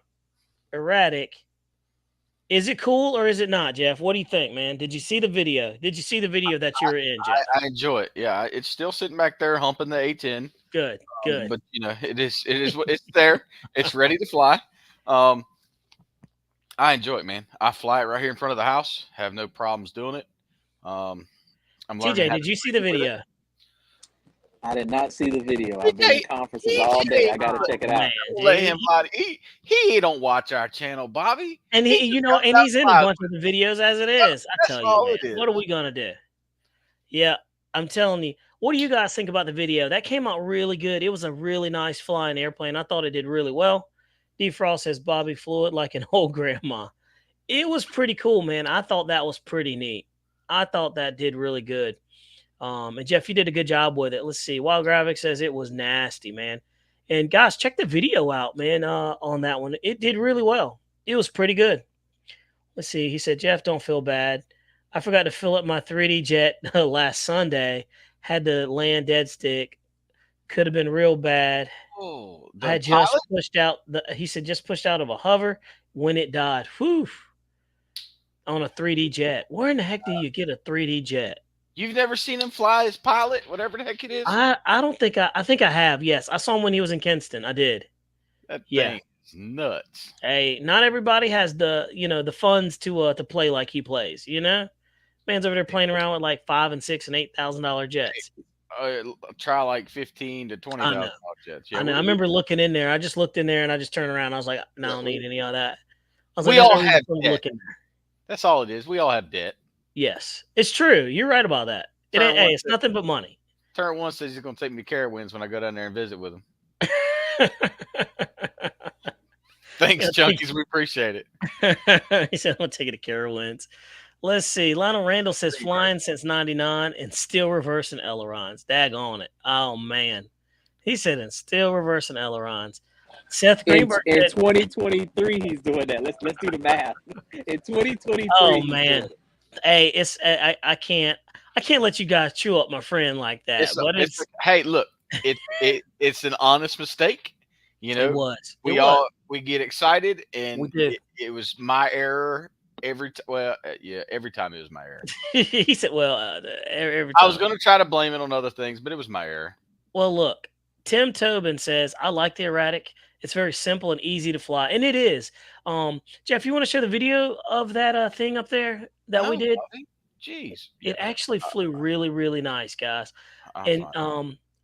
Erratic. Is it cool or is it not, Jeff? What do you think, man? Did you see the video? Did you see the video that you were in, Jeff? I enjoy it. Yeah, it's still sitting back there humping the A10. Good. But it is it's there. It's ready to fly. I enjoy it, man. I fly it right here in front of the house. Have no problems doing it. I'm TJ, did you see the video? I did not see the video. I've been in conferences all day. I gotta check it out. Let him fly. He don't watch our channel, Bobby. And he's in a bunch of the videos as it is. I tell you, man, what are we gonna do? Yeah, I'm telling you. What do you guys think about the video? That came out really good. It was a really nice flying airplane. I thought it did really well. Defrost says Bobby flew it like an old grandma. It was pretty cool, man. I thought that was pretty neat. I thought that did really good. And Jeff, you did a good job with it. Let's see. Wild Graphic says it was nasty, man. And guys, check the video out, man, on that one. It did really well. It was pretty good. Let's see. He said, Jeff, don't feel bad. I forgot to fill up my 3D jet last Sunday. Had to land dead stick. Could have been real bad. Oh, I just pushed out. He said just pushed out of a hover when it died. Whew. On a 3D jet. Where in the heck do you get a 3D jet? You've never seen him fly as pilot, whatever the heck it is? I don't think I think I have. Yes, I saw him when he was in Kinston. I did. That thing is nuts. Hey, not everybody has the funds to play like he plays. Man's over there playing around with like $5,000 and $6,000 and $8,000 jets. Try like $15,000 to $20,000 jets. Yeah, I know. I remember looking in there. I just looked in there and I just turned around. I was like, no, I don't need any of that. We all have debt. That's all it is. We all have debt. Yes, it's true. You're right about that. It's nothing but money. Turn one says he's going to take me to Carowinds when I go down there and visit with him. Thanks, Junkies. We appreciate it. He said, I'm going to take it to Carowinds. Let's see. Lionel Randall says flying since 99 and still reversing ailerons. Daggone it. Oh, man. He said, and still reversing ailerons. Seth Greenberg in 2023, he's doing that. Let's do the math. In 2023. Oh, man. Hey, I can't let you guys chew up my friend like that. Hey, look, it's an honest mistake. It was. We get excited, and we did. It was my error. Every time it was my error. He said, "Well, every time." I was going to try to blame it on other things, but it was my error. Well, look, Tim Tobin says, "I like the Erratic. It's very simple and easy to fly, and it is." Jeff, you want to show the video of that thing up there that we did? Jeez, it actually flew really, really nice, guys. And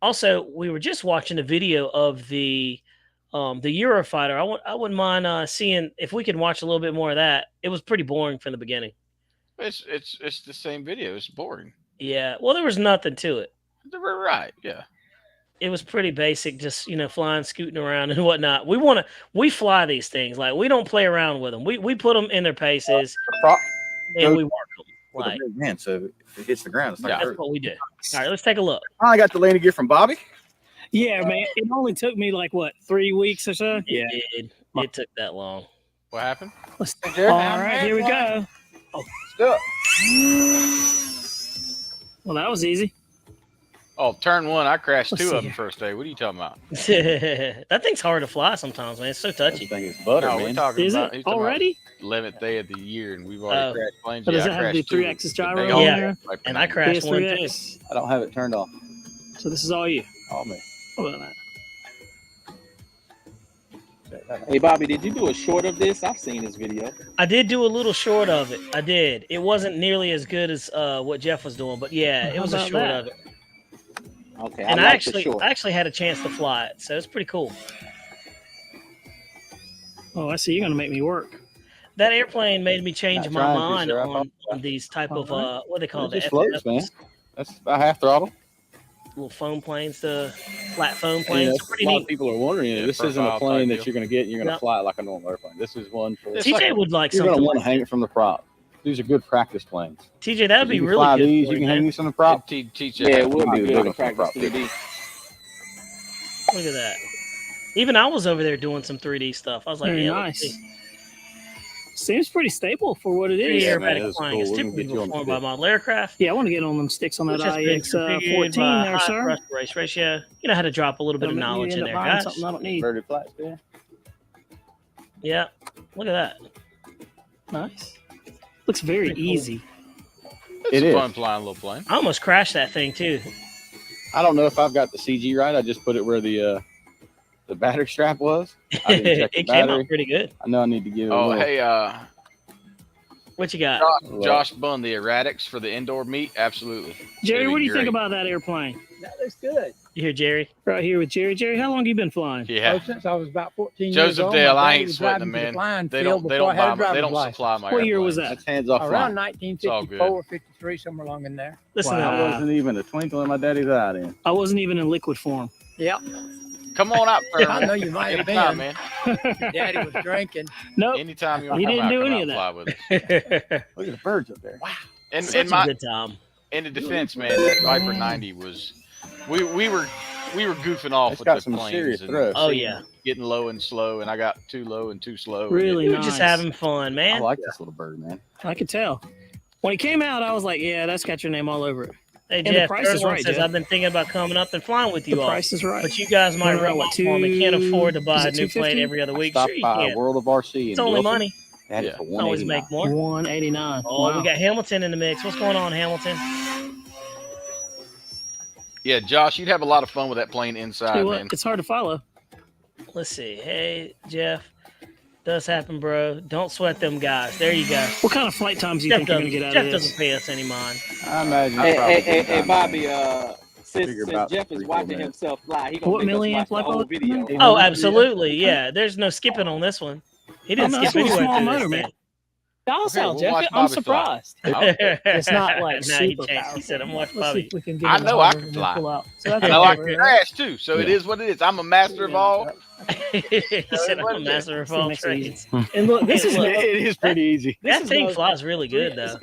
also, we were just watching a video of the Eurofighter. I wouldn't mind seeing if we could watch a little bit more of that. It was pretty boring from the beginning. It's the same video. It's boring. Yeah. Well, there was nothing to it. Right. Yeah. It was pretty basic, just flying, scooting around and whatnot. We fly these things. Like, we don't play around with them. We put them in their paces and we work them. Like, man, so if it hits the ground, it's like that's what we do. All right, let's take a look. I got the landing gear from Bobby. Yeah, man. It only took me like 3 weeks or so. Yeah, it took that long. What happened? All right, here we go. Stuck. Well, that was easy. Oh, turn one, I crashed two of them first day. What are you talking about? That thing's hard to fly sometimes, man. It's so touchy. Thing is butter, no, man. we're talking is about, it already? 11th day of the year, and we've already crashed planes. But does it have the 3-axis gyro? Yeah, and I crashed one too. I don't have it turned off. So this is all you. All me. How about that? Hey, Bobby, did you do a short of this? I've seen this video. I did do a little short of it. I did. It wasn't nearly as good as what Jeff was doing, but yeah, it was a short of it. Okay, and I actually had a chance to fly it, so it's pretty cool. Oh, I see. You're gonna make me work. That airplane made me change my mind on these type of what they call it. Just floats, man. That's about half throttle. Little foam planes, the flat foam planes. A lot of people are wondering. This isn't a plane that you're going to get and you're going to fly it like a normal airplane. This is one for. TJ would like you're something. You're going to want to hang it from the prop. These are good practice planes. TJ, that'd be really fly good. These, you can hang these on the prop. Yeah, it would be good to practice 3D. Look at that. Even I was over there doing some 3D stuff. I was like, very nice. Seems pretty stable for what it Pretty is. Yeah, man, aerobatic that's flying. cool. It's We're gonna typically get you on the performed by fit. model aircraft. Yeah, I want to get on them sticks on that Which has been IX configured 14 by there, high sir. thrust race ratio. You know how to drop a little bit of You knowledge end in up there, buying guys. something I don't need. Inverted flat stand. Yeah, look at that. Nice. Looks very Pretty cool. easy. It's It a is. fun flying little plane. I almost crashed that thing too. I don't know if I've got the CG right. I just put it where the battery strap was. I didn't check the It came battery. out pretty good. I know I need to get it. Oh, hey, What you got? Josh Bunn, the Erratics for the indoor meet. Absolutely. Jerry, what do you think Great. about that airplane? That looks good. You hear Jerry? Right here with Jerry. Jerry, how long have you been flying? Yeah. Oh, since I was about 14 years Joseph old. Dale, my I daddy ain't was sweating driving them, to the man. flying They field don't. They before don't I had a buy. They driver's don't license. supply my. What year was airplanes. that? That's hands off. Around flying. 1954, 53, somewhere along in there. Listen Wow. to I that. wasn't even a twinkle in my daddy's eye then. I wasn't even in liquid form. Yep. Come on out, I Thurman. know you might have Anytime, been. man. Daddy was drinking. Nope. Anytime you want He to come didn't out, do come any out of and that. fly with us. Look at the birds up there. And Such in a my good time. in the defense, man, that Viper 90 was. We were goofing off It's with got the some planes serious and thrust. Oh yeah, getting low and slow, and I got too low and too slow. Really we were nice. just having fun, I man. like this little bird, man. I could tell. When it came out, I was like, yeah, that's got your name all over it. Hey the Jeff, price is everyone right, says Jeff. I've been thinking about coming up and flying with you The all, price is right. but you guys might Around, rub what, off on me. Can't afford to buy is a it new plane 250? every other week. Stopped Sure you by can. World of RC. It's only money. They had it Yeah. for Always 189. make more. 189. Oh, Wow. we got Hamilton in the mix. What's going on, Hamilton? Yeah, Josh, you'd have a lot of fun with that plane Tell inside, you what, man. it's hard to follow. Let's see. Hey, Jeff. Does happen, bro. Don't sweat them guys. There you go. What kind of flight times do you Jeff think you're going to get out Jeff of doesn't this? pay us any mind. I imagine. Hey, probably hey, good Bobby. time. Since Figure about Jeff is 3-4 watching minutes. himself fly, he gonna What make us milliamp watch the whole level? video. Oh, absolutely. Yeah. There's no skipping on this one. He didn't Oh, no, skip that's a anywhere small through motor, this man. thing. I'll sell, we'll Jeff. watch I'm Bobby fly. surprised. It's not like He super changed. He said, "I'm watching Let's see Bobby." if we can get I it know on I over can and fly. pull out. So that's And I like okay, to right? crash too, so it Yeah. is what it is. I'm a master of all. He said, "I'm a master of all Makes it easy. trades." And look, this is Hey, It is pretty easy. this That is thing no- flies really good, though.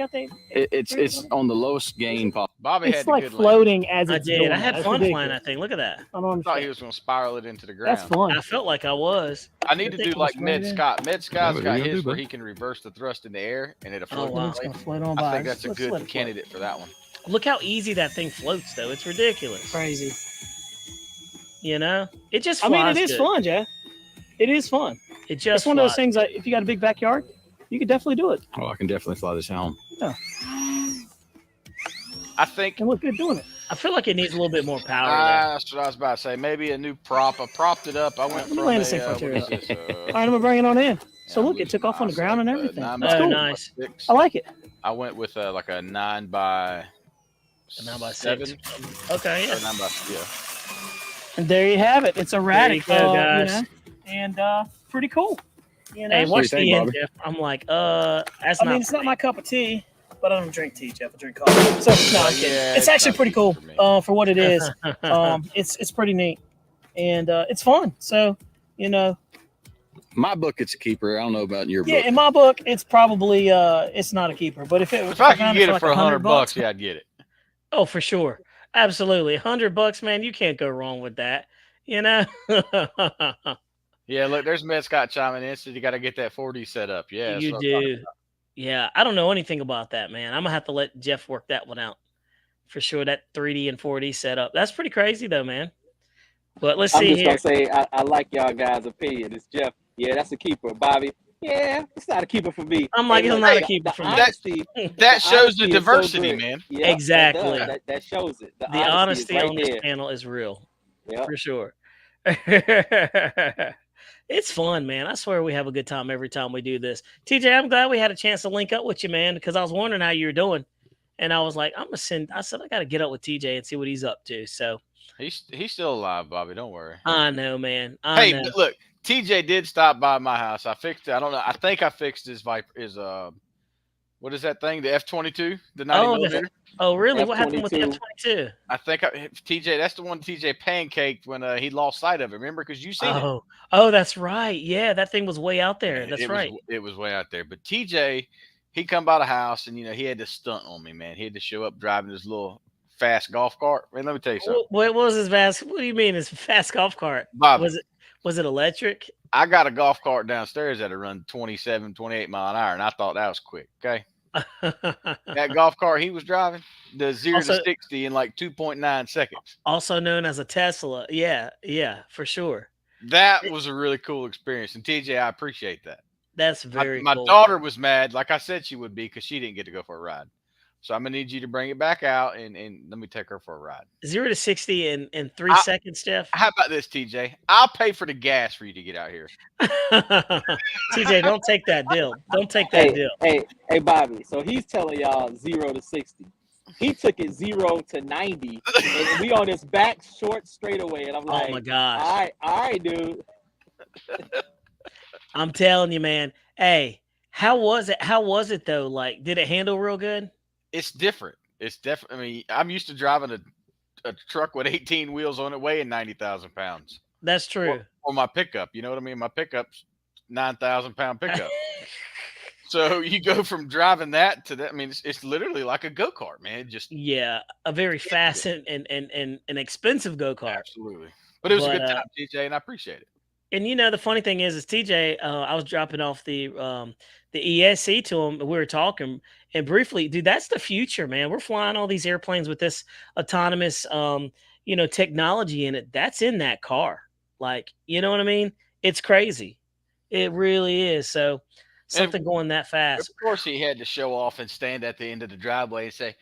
It's on the lowest gain possible. Bobby had It's the like good land. floating as I it's did. doing I had that. fun That's flying ridiculous. that thing. Look at that. I don't I thought he understand. was going to spiral it into the ground. That's fun. I felt like I was. I need to I do think like it's right Med in. Scott. Med Scott's Yeah, got you do, his where bud. he can reverse the thrust in the air and it'll Oh, float. wow. It's going to float on by. I think that's a Let's good let it float. candidate for that one. Look how easy that thing floats, though. It's ridiculous. Crazy. You know, it just. I Flies mean, it is good. fun, Jeff. It is fun. It just. It's one of those flies. things that if you got a big backyard, you could definitely do it Oh, I can definitely fly this home. I think and look good doing it. I feel like it needs a little bit more power. that's what I was about to say. Maybe a new prop. I propped it up. I went Let me from land a, the same what criteria. is this, All right, I'm gonna bring it on in. So yeah, look, it took off on the ground and everything. nine That's by Oh, cool. nice. 6. I like it. I went with like a 9 by A 9 by 7. 6. Okay, yeah. Or 9 by, yeah. And there you have it. It's erratic, There you go, guys. you know, and pretty cool. You know? Hey, What watch do you the think, end, Bobby? Jeff. I'm like, that's I not. mean, it's not my cup of tea, but I don't drink tea, Jeff. I drink coffee. So no, I'm kidding. Yeah, It's actually not pretty tea cool for me. for what it is. It's pretty neat, and it's fun. So you know, My book, it's a keeper. I don't know about your yeah. book. In my book, it's probably it's not a keeper. But if If I could found get it like for $100, $100, yeah, I'd get it. Oh, for sure. Absolutely. $100, man. You can't go wrong with that. You know? Yeah, look, there's Med Scott chiming in. So you got to get that 4D set up. Yeah, that's You what I'm talking do. Yeah. I don't know anything about that, man. I'm going to have to let Jeff work that one out for sure. That 3D and 4D setup. That's pretty crazy, though, man. But let's I'm see just here. gonna say I like y'all guys' opinion. It's Jeff. Yeah, that's a keeper. Bobby. Yeah, it's not a keeper for me. I'm like, Hey, it's look, not a the- keeper the for me. honesty- That shows honesty the is so diversity, good. man. Yeah, Exactly. That, does. That shows it. The honesty is right on this there. panel is real. Yep. For sure. It's fun, man. I swear we have a good time every time we do this. TJ, I'm glad we had a chance to link up with you, man, because I was wondering how you were doing. And I was like, I said, I got to get up with TJ and see what he's up to. So He's still alive, Bobby. Don't worry. I know, man. I Hey, know. look, TJ did stop by my house. I fixed it. I don't know. I think I fixed his Viper. What is that thing? The F-22, the 90 Oh, millimeter. Oh, really? What happened with the F-22. F-22? I think TJ. That's the one TJ pancaked when he lost sight of it. Remember, because you seen it. Oh, that's right. Yeah, that thing was way out there. That's right. It was way out there. But TJ, he come by the house and he had to stunt on me, man. He had to show up driving his little fast golf cart. Man, let me tell you something. What was his fast? What do you mean his fast golf cart? Bobby, Was it electric? I got a golf cart downstairs that'll run 27, 28 mile an hour, and I thought that was quick. Okay. That golf cart he was driving does 0 to 60 in like 2.9 seconds. Also known as a Tesla. Yeah, for sure. That was a really cool experience. And TJ, I appreciate that. That's very my cool. daughter was mad, like I said she would be, because she didn't get to go for a ride. So I'm gonna need you to bring it back out and let me take her for a ride. 0 to 60 in 3 seconds, Jeff. How about this, TJ? I'll pay for the gas for you to get out here. TJ, don't take that deal. Don't take that deal. Hey, Bobby. So he's telling y'all 0 to 60. He took it 0 to 90, and we on this back short straightaway, and I'm like, oh my gosh! All right, dude. I'm telling you, man. Hey, how was it? How was it though? Like, did it handle real good? It's different. It's definitely. I mean, I'm used to driving a truck with 18 wheels on it, weighing 90,000 pounds. That's true. Or my pickup. You know what I mean? My pickup's 9,000 pound pickup. So you go from driving that to that. I mean, it's literally like a go kart, man. Just a very fast and expensive go kart. Absolutely, but it was a good time, TJ, and I appreciate it. And you know, the funny thing is TJ. I was dropping off the ESC to him. We were talking, and briefly, dude, that's the future, man. We're flying all these airplanes with this autonomous, technology in it. That's in that car. Like, you know what I mean? It's crazy. It really is. So. Something going that fast. Of course, he had to show off and stand at the end of the driveway and say,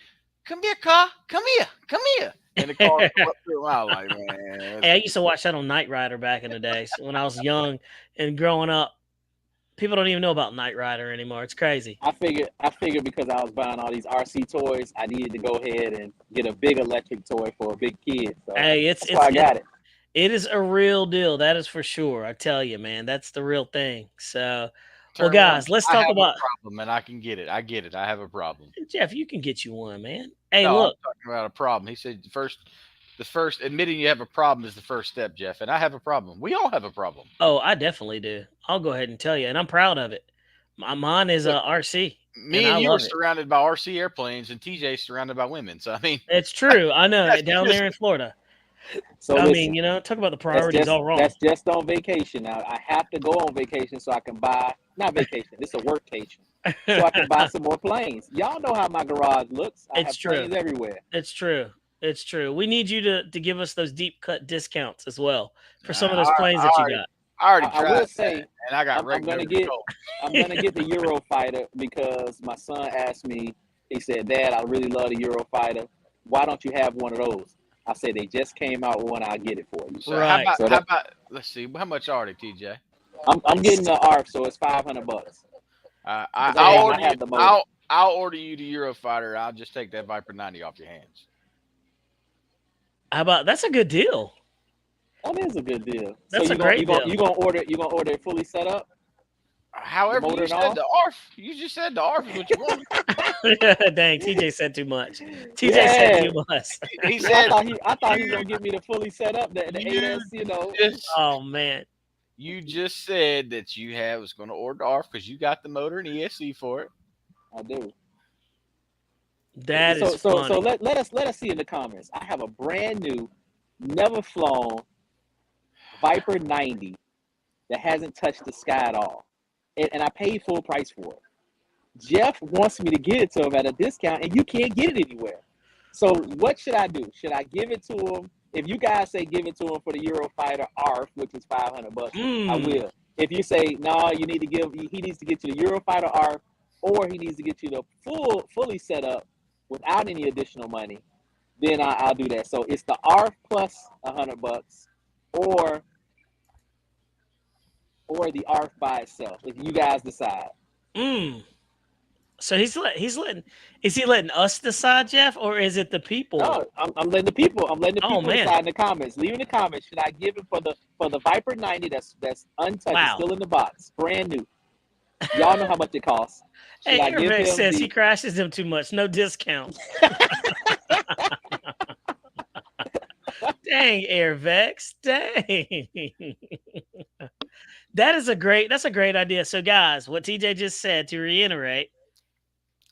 "Come here, car. Come here. Come here." And the car would come up through. I was like, man. Hey, I used to watch that on Knight Rider back in the day. So when I was young and growing up. People don't even know about Knight Rider anymore. It's crazy. I figured because I was buying all these RC toys, I needed to go ahead and get a big electric toy for a big kid. So hey, that's why I got it. It is a real deal. That is for sure. I tell you, man, that's the real thing. So. Well, guys, let's talk about a problem, and I can get it. I get it. I have a problem. Jeff, you can get you one, man. Hey, no, look, I'm talking about a problem. He said the first admitting you have a problem is the first step, Jeff. And I have a problem. We all have a problem. Oh, I definitely do. I'll go ahead and tell you, and I'm proud of it. Mine is a RC. Me and you are surrounded by RC airplanes, and TJ's surrounded by women. So I mean, it's true. I know down there in Florida. So I mean, talk about the priorities all wrong. That's just on vacation. Now I have to go on vacation so I can buy not vacation. It's a workcation, so I can buy some more planes. Y'all know how my garage looks. I have planes everywhere. It's true. It's true. We need you to give us those deep cut discounts as well for some of those planes that you got. I already tried. I will say, and I got. I'm gonna get the Eurofighter because my son asked me. He said, "Dad, I really love the Eurofighter. Why don't you have one of those?" I said, "They just came out with one. I'll get it for you." So right. How about? Let's see. How much are they, TJ? I'm getting the ARF, so it's $500. I'll order you the Eurofighter. I'll just take that Viper 90 off your hands. How about that's a good deal? That is a good deal. That's a great deal. You gonna order it fully set up? However, you said the ARF. You just said the ARF is what you want. Dang, TJ said too much. TJ said too much. He said, I thought he was gonna get me the fully set up. The 8S, Oh man. You just said that you was going to order the ARF because you got the motor and ESC for it. I do. That is funny. So let us see in the comments. I have a brand new, never flown Viper 90 that hasn't touched the sky at all. And I paid full price for it. Jeff wants me to get it to him at a discount, and you can't get it anywhere. So what should I do? Should I give it to him? If you guys say give it to him for the Eurofighter ARF, which is $500, I will. If you say no, he needs to get you the Eurofighter ARF, or he needs to get you the fully set up without any additional money, then I'll do that. So it's the ARF plus $100, or the ARF by itself, if you guys decide. So is he letting us decide, Jeff, or is it the people? No, I'm letting the people. Decide in the comments. Leave in the comments. Should I give it for the Viper 90 that's untouched, still in the box, brand new? Y'all know how much it costs. Hey, Erratic says he crashes him too much. No discount. Dang, Airvex. Dang. That's a great idea. So guys, what TJ just said, to reiterate,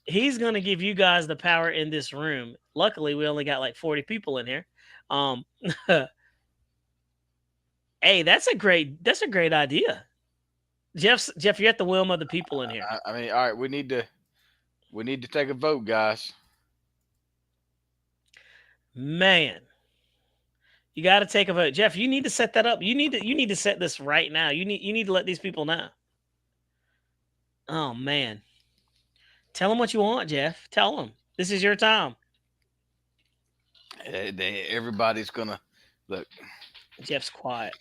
he's going to give you guys the power in this room. Luckily, we only got like 40 people in here. Hey, that's a great idea. Jeff, you're at the whim of the people in here. I mean, all right, we need to take a vote, guys. Man, you got to take a vote. Jeff, you need to set that up. You need to set this right now. You need to let these people know. Oh man, tell them what you want, Jeff. Tell them this is your time. Everybody's gonna look. Jeff's quiet.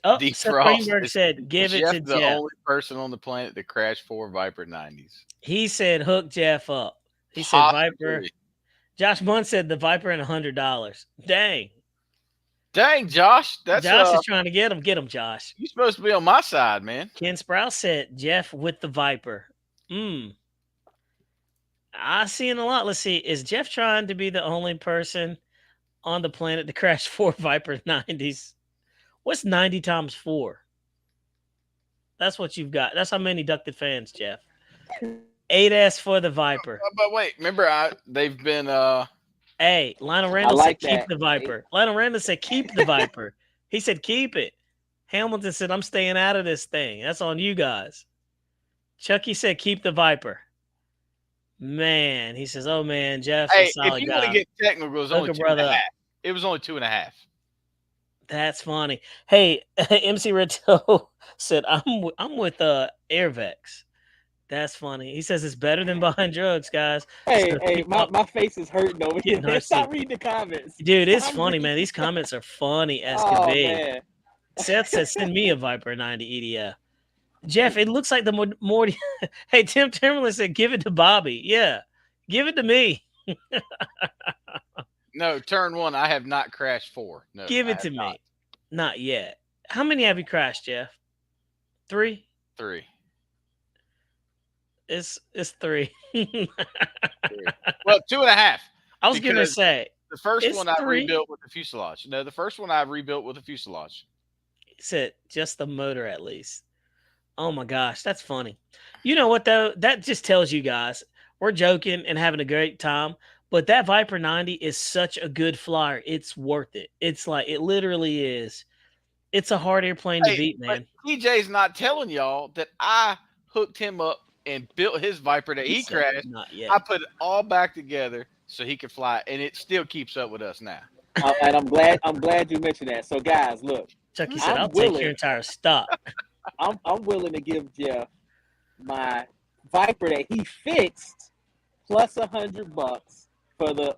Oh, Seth Defrost Greenberg said, "Give it to the Jeff." only person on the planet that crashed 4 Viper 90s. He said, "Hook Jeff up." He said, "Viper." Josh Munn said, "The Viper and $100." Dang, Josh. That's Josh is trying to get him. Get him, Josh. You're supposed to be on my side, man. Ken Sprouse said, "Jeff with the Viper." I see it a lot. Let's see. Is Jeff trying to be the only person on the planet to crash 4 Viper 90s? What's 90 times 4? That's what you've got. That's how many ducted fans, Jeff. 8S for the Viper. But wait, remember they've been Hey, Lionel Randall like said keep that. the Viper. Lionel Randall said keep the Viper. He said keep it. Hamilton said I'm staying out of this thing. That's on you guys. Chucky said keep the Viper. Man, he says, oh man, Jeff's a solid if you guy. want to get technical, it was only 2.5. It was only 2.5. That's funny. Hey, MC Reto said I'm with Airvex. That's funny. He says it's better than buying drugs, guys. Hey, my face is hurting over here. Stop reading the comments. Dude, it's funny, man. These comments are funny as could be. Man. Seth says, send me a Viper 90 EDF. Jeff, it looks like the Morty. Hey, Tim Timberland said, give it to Bobby. Yeah, give it to me. No, turn 1. I have not crashed 4. No, give it to me. Not yet. How many have you crashed, Jeff? 3? 3. It's 3. 3. Well, 2.5. I was going to say. The first one I rebuilt with the fuselage. No, the first one I rebuilt with the fuselage. He said just the motor at least. Oh my gosh, that's funny. You know what though? That just tells you guys we're joking and having a great time. But that Viper 90 is such a good flyer. It's worth it. It's like it literally is. It's a hard airplane to beat, man. TJ's not telling y'all that I hooked him up and built his Viper that he crashed. Not yet. I put it all back together so he could fly, and it still keeps up with us now. And I'm glad you mentioned that. So guys, look. Chucky said, "I'll take your entire stock." I'm willing to give Jeff my Viper that he fixed plus $100 for the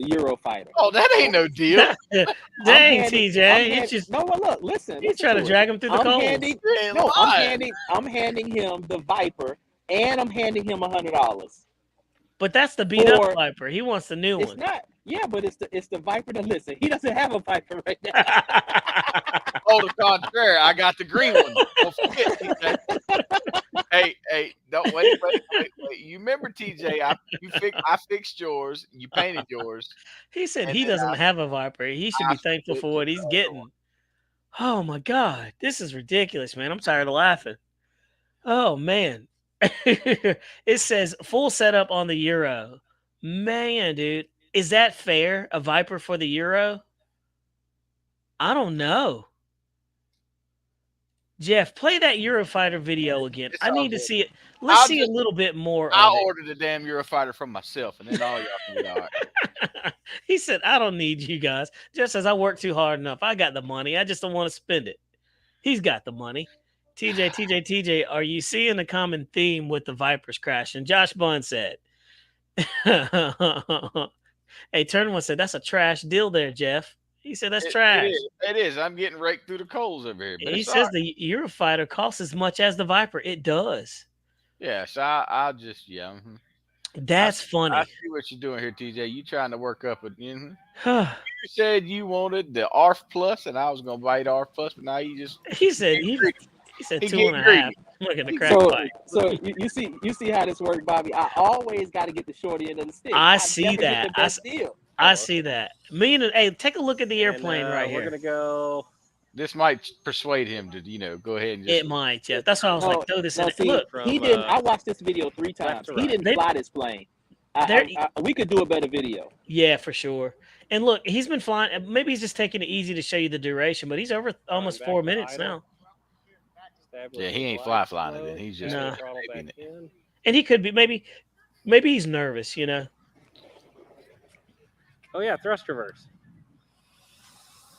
Eurofighter. Oh, that ain't no deal. Dang, TJ. No, look, listen. He's trying to drag him through the cold. I'm handing him the Viper, and I'm handing him $100. But that's the beat up Viper. He wants the new one. It's not. Yeah, but it's the Viper to listen. He doesn't have a Viper right now. Oh, the contrary. I got the green one. Don't forget, TJ. Hey, don't wait. You remember, TJ? I fixed yours. You painted yours. He said he doesn't have a Viper. He should be thankful for what he's getting. Oh my God, this is ridiculous, man. I'm tired of laughing. Oh man. It says full setup on the Euro. Man, dude. Is that fair? A Viper for the Euro? I don't know. Jeff, play that Eurofighter video again. I need to see it. Let's see a little bit more. I'll order the damn Eurofighter from myself, and then all y'all can get all right. He said, I don't need you guys. Just as I work too hard enough. I got the money. I just don't want to spend it. He's got the money. TJ, are you seeing a common theme with the Vipers crashing? Josh Bunn said. Hey, Turnman said, that's a trash deal there, Jeff. He said, that's trash. It is. I'm getting raked through the coals over here. He says the Eurofighter costs as much as the Viper. It does. Yes, I'll just, That's funny. I see what you're doing here, TJ. You trying to work up with you said you wanted the ARF Plus, and I was going to bite ARF Plus, but now you just. He said 2.5. Look at the crack pipe. So you see how this works, Bobby. I always got to get the shorty end of the stick. I see that. I see that. Hey, take a look at the airplane right here. We're gonna go. This might persuade him to, go ahead and just. It might, yeah. That's why I was like, throw this in. See, Look, he didn't. I watched this video 3 times. He didn't fly this plane. We could do a better video. Yeah, for sure. And look, he's been flying. Maybe he's just taking it easy to show you the duration, but he's over almost 4 minutes now. Yeah, he ain't flying it. He's just faking it. And he could be maybe he's nervous, you know. Oh yeah, thrust reverse.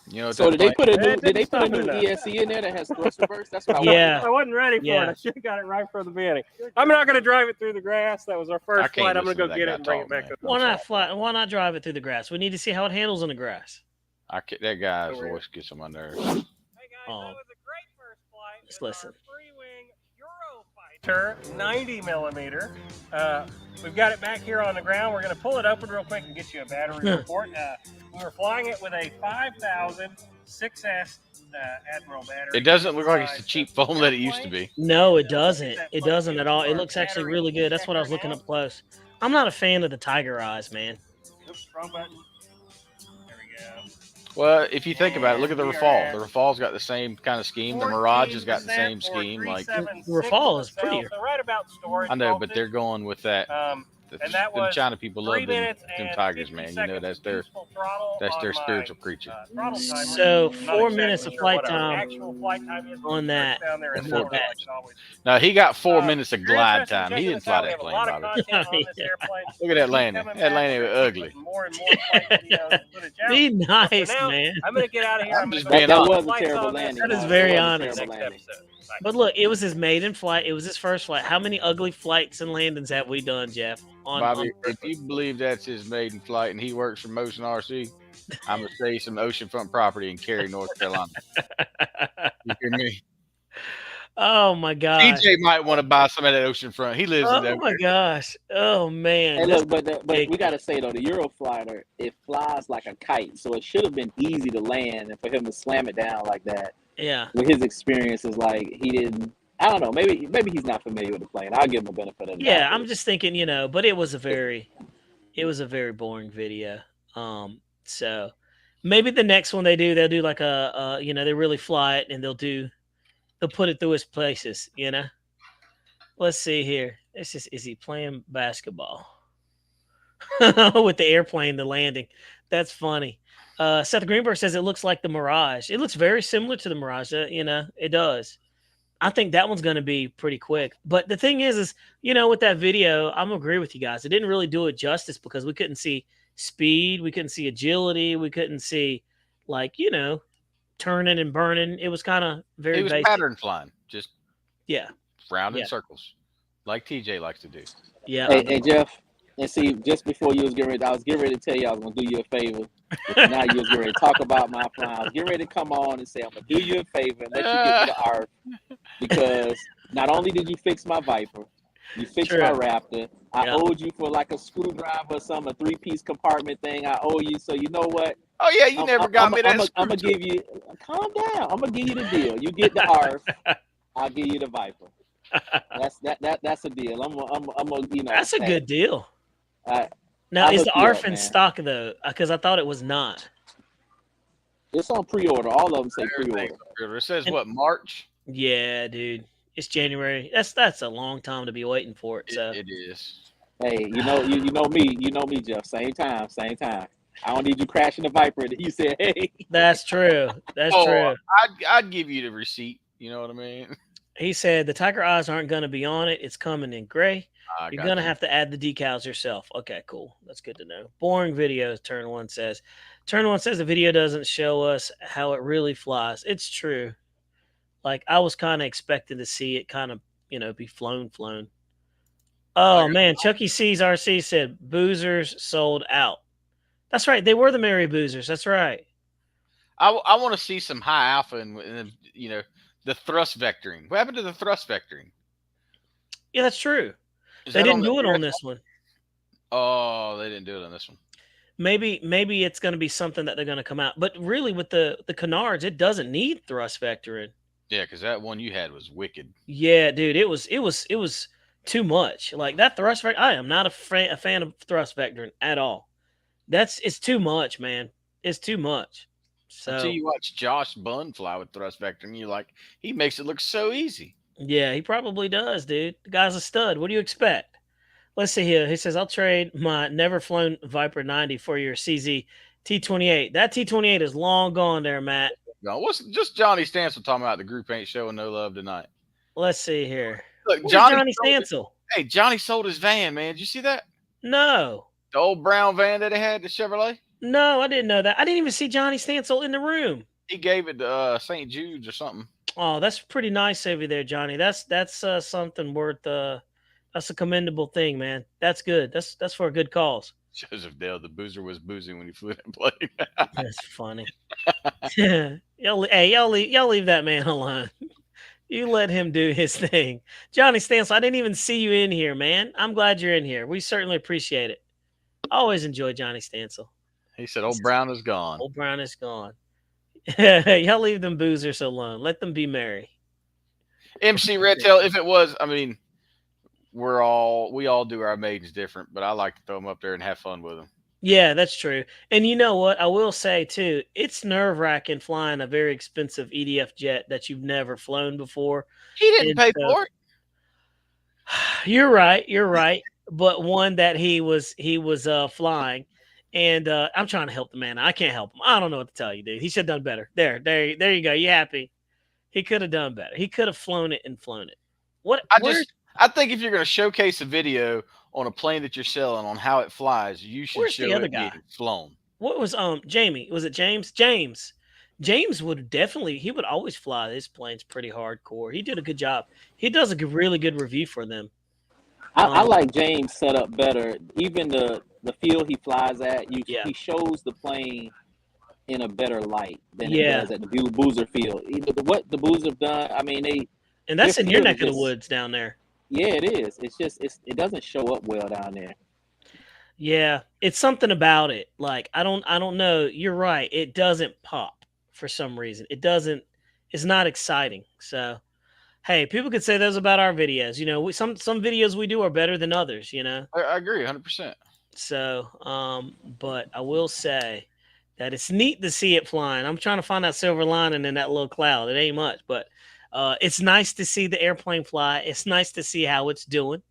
You know, so did they put a new ESC in there that has thrust reverse? That's what I wasn't ready for it. I should have got it right from the beginning. I'm not going to drive it through the grass. That was our first flight. I'm going to go get it and bring it back. Why not drive it through the grass? We need to see how it handles in the grass. That guy's voice gets on my nerves. Hey guys, that was a great first flight. Let's listen. Free-wing Eurofighter 90 millimeter. We've got it back here on the ground. We're going to pull it open real quick and get you a battery report. We were flying it with a 5000 6S Admiral battery. It doesn't look like it's the cheap foam that it used to be. No, it doesn't. It doesn't at all. It looks actually really good. That's what I was looking up close. I'm not a fan of the Tiger Eyes, man. Oops, wrong button. There we go. Well, if you think about it, look at the Rafale. The Rafale's got the same kind of scheme. The Mirage has got the same scheme. Like the Rafale is prettier. So right about storage. I know, but they're going with that. And that was China people love them Tigers, man. You know, that's their spiritual creature. So 4 minutes of flight time on that. Now he got 4 minutes of glide time. He didn't fly that plane, Bobby. Look at that landing. That landing was ugly. Be nice, man. I'm gonna get out of here. That was a terrible landing. That is very honest. But look, it was his maiden flight. It was his first flight. How many ugly flights and landings have we done, Jeff? Bobby, if you believe that's his maiden flight and he works for Motion RC, I'm going to say some oceanfront property in Cary, North Carolina. You hear me? Oh, my gosh. DJ might want to buy some of that oceanfront. He lives in that. Oh, my gosh. Oh, man. Hey, look, but we got to say, though, the Eurofighter, it flies like a kite. So it should have been easy to land, and for him to slam it down like that. Yeah. With his experiences, like he didn't. I don't know. Maybe he's not familiar with the plane. I'll give him a benefit of the doubt. Yeah, I'm just thinking, you know, but it was a very boring video. So maybe the next one they'll do like you know, they really fly it and they'll put it through its places, you know. Let's see here. Is he playing basketball with the airplane, the landing? That's funny. Seth Greenberg says it looks like the Mirage. It looks very similar to the Mirage. You know, it does. I think that one's going to be pretty quick. But the thing is, you know, with that video, I'm going to agree with you guys. It didn't really do it justice because we couldn't see speed. We couldn't see agility. We couldn't see, like, you know, turning and burning. It was kind of very basic. Pattern flying. Just round in Yeah. circles like TJ likes to do. Yeah. Hey, Jeff. And see, just before you was getting ready, I was getting ready to tell you I was going to do you a favor. But now you was getting ready to talk about my flying. I was getting ready to come on and say, I'm going to do you a favor and let you get to the ARF. Because not only did you fix my Viper, you fixed my Raptor. I owed you for like a screwdriver or some, a 3-piece compartment thing. I owe you. So you know what? Oh, yeah, you never got me that. I'm going to give you, calm down. I'm going to give you the deal. You get the ARF. I'll give you the Viper. That's a deal. I'm you know. That's a good deal. Now, is the ARF in stock, though? Because I thought it was not. It's on pre-order. All of them say pre-order. It says, what, March? Yeah, dude. It's January. That's a long time to be waiting for it. So It is. Hey, you know me, Jeff. Same time. I don't need you crashing the Viper. And you said, hey. That's true. That's true. I'd give you the receipt. You know what I mean? He said the Tiger Eyes aren't going to be on it. It's coming in gray. You're going to have to add the decals yourself. Okay, cool. That's good to know. Boring videos, Turn One says. Turn One says the video doesn't show us how it really flies. It's true. Like, I was kind of expecting to see it kind of, you know, be flown. Oh, man. Chucky C's RC said boozers sold out. That's right. They were the Merry Boozers. That's right. I want to see some high alpha and, you know, the thrust vectoring. What happened to the thrust vectoring? Yeah, that's true. They didn't do it on this one. Oh, they didn't do it on this one. Maybe it's going to be something that they're going to come out. But really, with the Canards, it doesn't need thrust vectoring. Yeah, because that one you had was wicked. Yeah, dude, it was too much. Like that thrust vector, I am not a fan of thrust vectoring at all. It's too much, man. It's too much. So until you watch Josh Bunn fly with thrust vectoring, you're like, he makes it look so easy. Yeah, he probably does, dude. The guy's a stud. What do you expect? Let's see here. He says, I'll trade my never flown Viper 90 for your CZ T28. That T28 is long gone there, Matt. No, what's just Johnny Stansel talking about? The group ain't showing no love tonight. Let's see here. Look, Where's Johnny Stansel? Hey, Johnny sold his van, man. Did you see that? No. The old brown van that he had, the Chevrolet? No, I didn't know that. I didn't even see Johnny Stansel in the room. He gave it to St. Jude's or something. Oh, that's pretty nice over there, Johnny. That's something worth that's a commendable thing, man. That's good. That's for a good cause. Joseph Dale, the boozer was boozing when he flew that plane. That's funny. y'all leave that man alone. You let him do his thing. Johnny Stansel, I didn't even see you in here, man. I'm glad you're in here. We certainly appreciate it. I always enjoy Johnny Stansel. He said, old Brown is gone. Old Brown is gone. Y'all leave them boozers alone. Let them be merry. MC Redtail, if it was, I mean, we all do our maidens different, but I like to throw them up there and have fun with them. Yeah, that's true. And you know what? I will say too, it's nerve-wracking flying a very expensive EDF jet that you've never flown before. He didn't pay for it. You're right. But one that he was flying, and I'm trying to help the man. I can't help him. I don't know what to tell you, dude. He should have done better. There you go. You happy? He could have done better. He could have flown it. What? I think if you're going to showcase a video on a plane that you're selling on how it flies, you should show it being flown. What was Jamie? Was it James? James would definitely. He would always fly his planes pretty hardcore. He did a good job. He does a really good review for them. I like James set up better. Even the field he flies at, he shows the plane in a better light than it does at the Boozer field. What the Boozer have done, I mean, and that's in your neck of the woods down there. Yeah, it is. It's just it doesn't show up well down there. Yeah, it's something about it. Like I don't know. You're right. It doesn't pop for some reason. It doesn't. It's not exciting. So. Hey, people could say those about our videos. You know, some videos we do are better than others, you know? I agree 100%. So, but I will say that it's neat to see it flying. I'm trying to find that silver lining in that little cloud. It ain't much, but it's nice to see the airplane fly. It's nice to see how it's doing.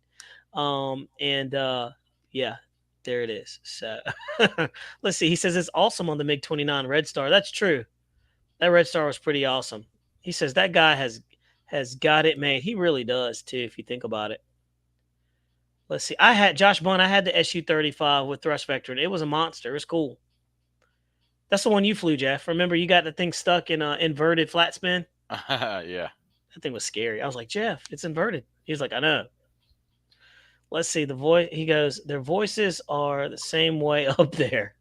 Yeah, there it is. So, let's see. He says it's awesome on the MiG-29 Red Star. That's true. That Red Star was pretty awesome. He says that guy has got it made. He really does too, if you think about it. Let's see. I had the SU-35 with thrust vector, and it was a monster. It was cool. That's the one you flew, Jeff. Remember, you got the thing stuck in inverted flat spin? Yeah. That thing was scary. I was like, Jeff, it's inverted. He was like, I know. Let's see. The voice. He goes, their voices are the same way up there.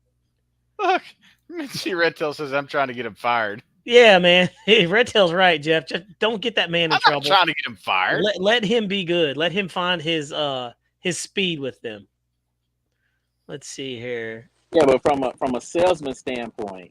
Look, Mitzi Redtail says I'm trying to get him fired. Yeah, man. Redtail's right, Jeff. Just don't get that man in trouble. I'm not trying to get him fired. Let him be good. Let him find his speed with them. Let's see here. Yeah, but from a salesman standpoint,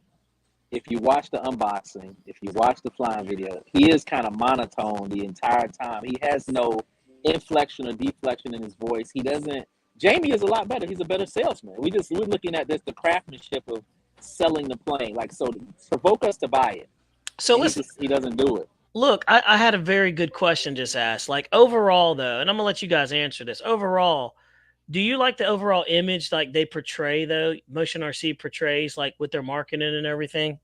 if you watch the unboxing, if you watch the flying video, he is kind of monotone the entire time. He has no inflection or deflection in his voice. He doesn't. Jamie is a lot better. He's a better salesman. We're looking at this, the craftsmanship of selling the plane, like, so to provoke us to buy it. So listen, he doesn't do it. Look, I had a very good question just asked. Like overall, though, and I'm gonna let you guys answer this. Overall, do you like the overall image like they portray, though? Motion RC portrays, like with their marketing and everything,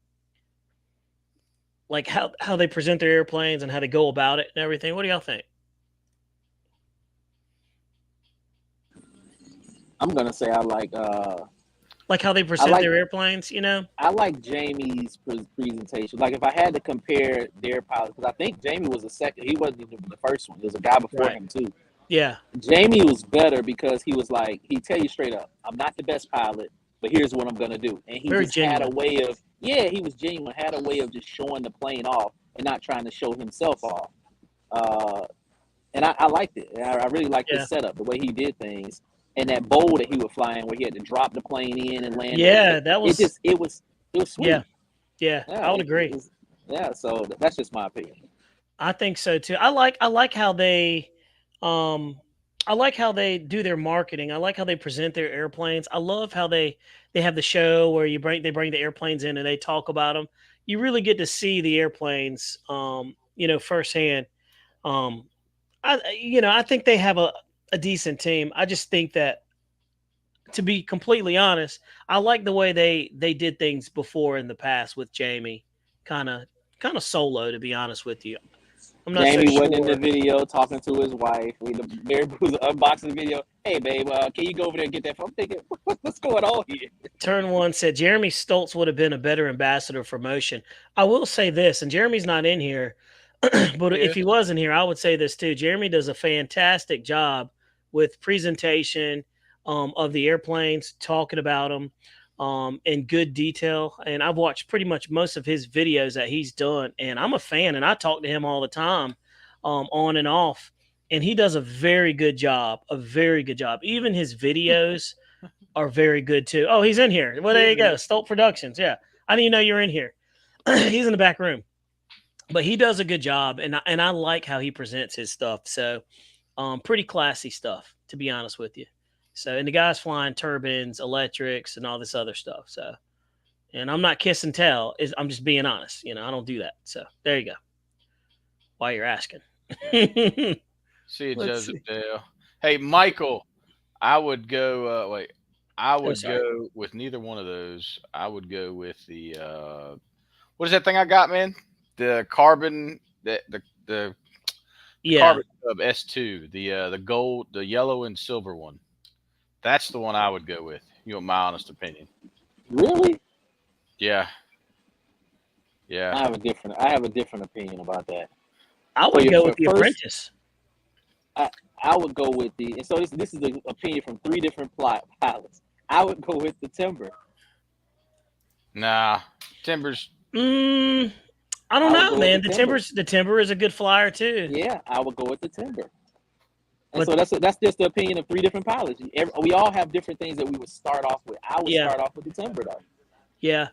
like how they present their airplanes and how they go about it and everything. What do y'all think? I'm gonna say I like how they present their airplanes, you know? I like Jamie's presentation. Like if I had to compare their pilots, because I think Jamie was the second. He wasn't even the first one. There was a guy before him too. Yeah. Jamie was better because he was like, he'd tell you straight up, I'm not the best pilot, but here's what I'm gonna do. And he just had a way of, he was genuine, had a way of just showing the plane off and not trying to show himself off. And I liked it. I really liked his setup, the way he did things. And that bowl that he was flying, where he had to drop the plane in and land. Yeah, that was it was sweet. Yeah, I would agree. So that's just my opinion. I think so too. I like how they, I like how they do their marketing. I like how they present their airplanes. I love how they have the show where they bring the airplanes in and they talk about them. You really get to see the airplanes, firsthand. I think they have a decent team. I just think that, to be completely honest, I like the way they did things before in the past with Jamie, kind of solo. To be honest with you, I'm not so Jamie wasn't in the sure. video talking to his wife. Mary was unboxing the video. Hey, babe, can you go over there and get that phone? I'm thinking, what's going on here? Turn One said Jeremy Stoltz would have been a better ambassador for motion. I will say this, and Jeremy's not in here, but if he was in here, I would say this too. Jeremy does a fantastic job with presentation of the airplanes, talking about them in good detail. And I've watched pretty much most of his videos that he's done, and I'm a fan, and I talk to him all the time on and off. And he does a very good job, Even his videos are very good too. Oh, he's in here. Well, there you go. Stolt Productions. Yeah. I didn't even know you were in here. He's in the back room. But he does a good job, and I like how he presents his stuff. So pretty classy stuff, to be honest with you. So, and the guy's flying turbines, electrics, and all this other stuff. So, and I'm not kissing tell. I'm just being honest. I don't do that. So there you go. Why you're asking. See you, Joseph Dale. Hey, Michael, I would go. I would go with neither one of those. I would go with the what is that thing I got, man? The carbon, the carbon Cub S2, the gold, the yellow and silver one. That's the one I would go with. You know, my honest opinion. Really? Yeah. Yeah. I have a different opinion about that. I would go with the Apprentice. I would go with the, and so this is the opinion from 3 different pilots. I would go with the Timber. Nah, Timber's. I don't know, man. The Timber is a good flyer too. Yeah, I would go with the Timber. And so that's just the opinion of 3 different pilots. We all have different things that we would start off with. I would start off with the Timber though. Yeah,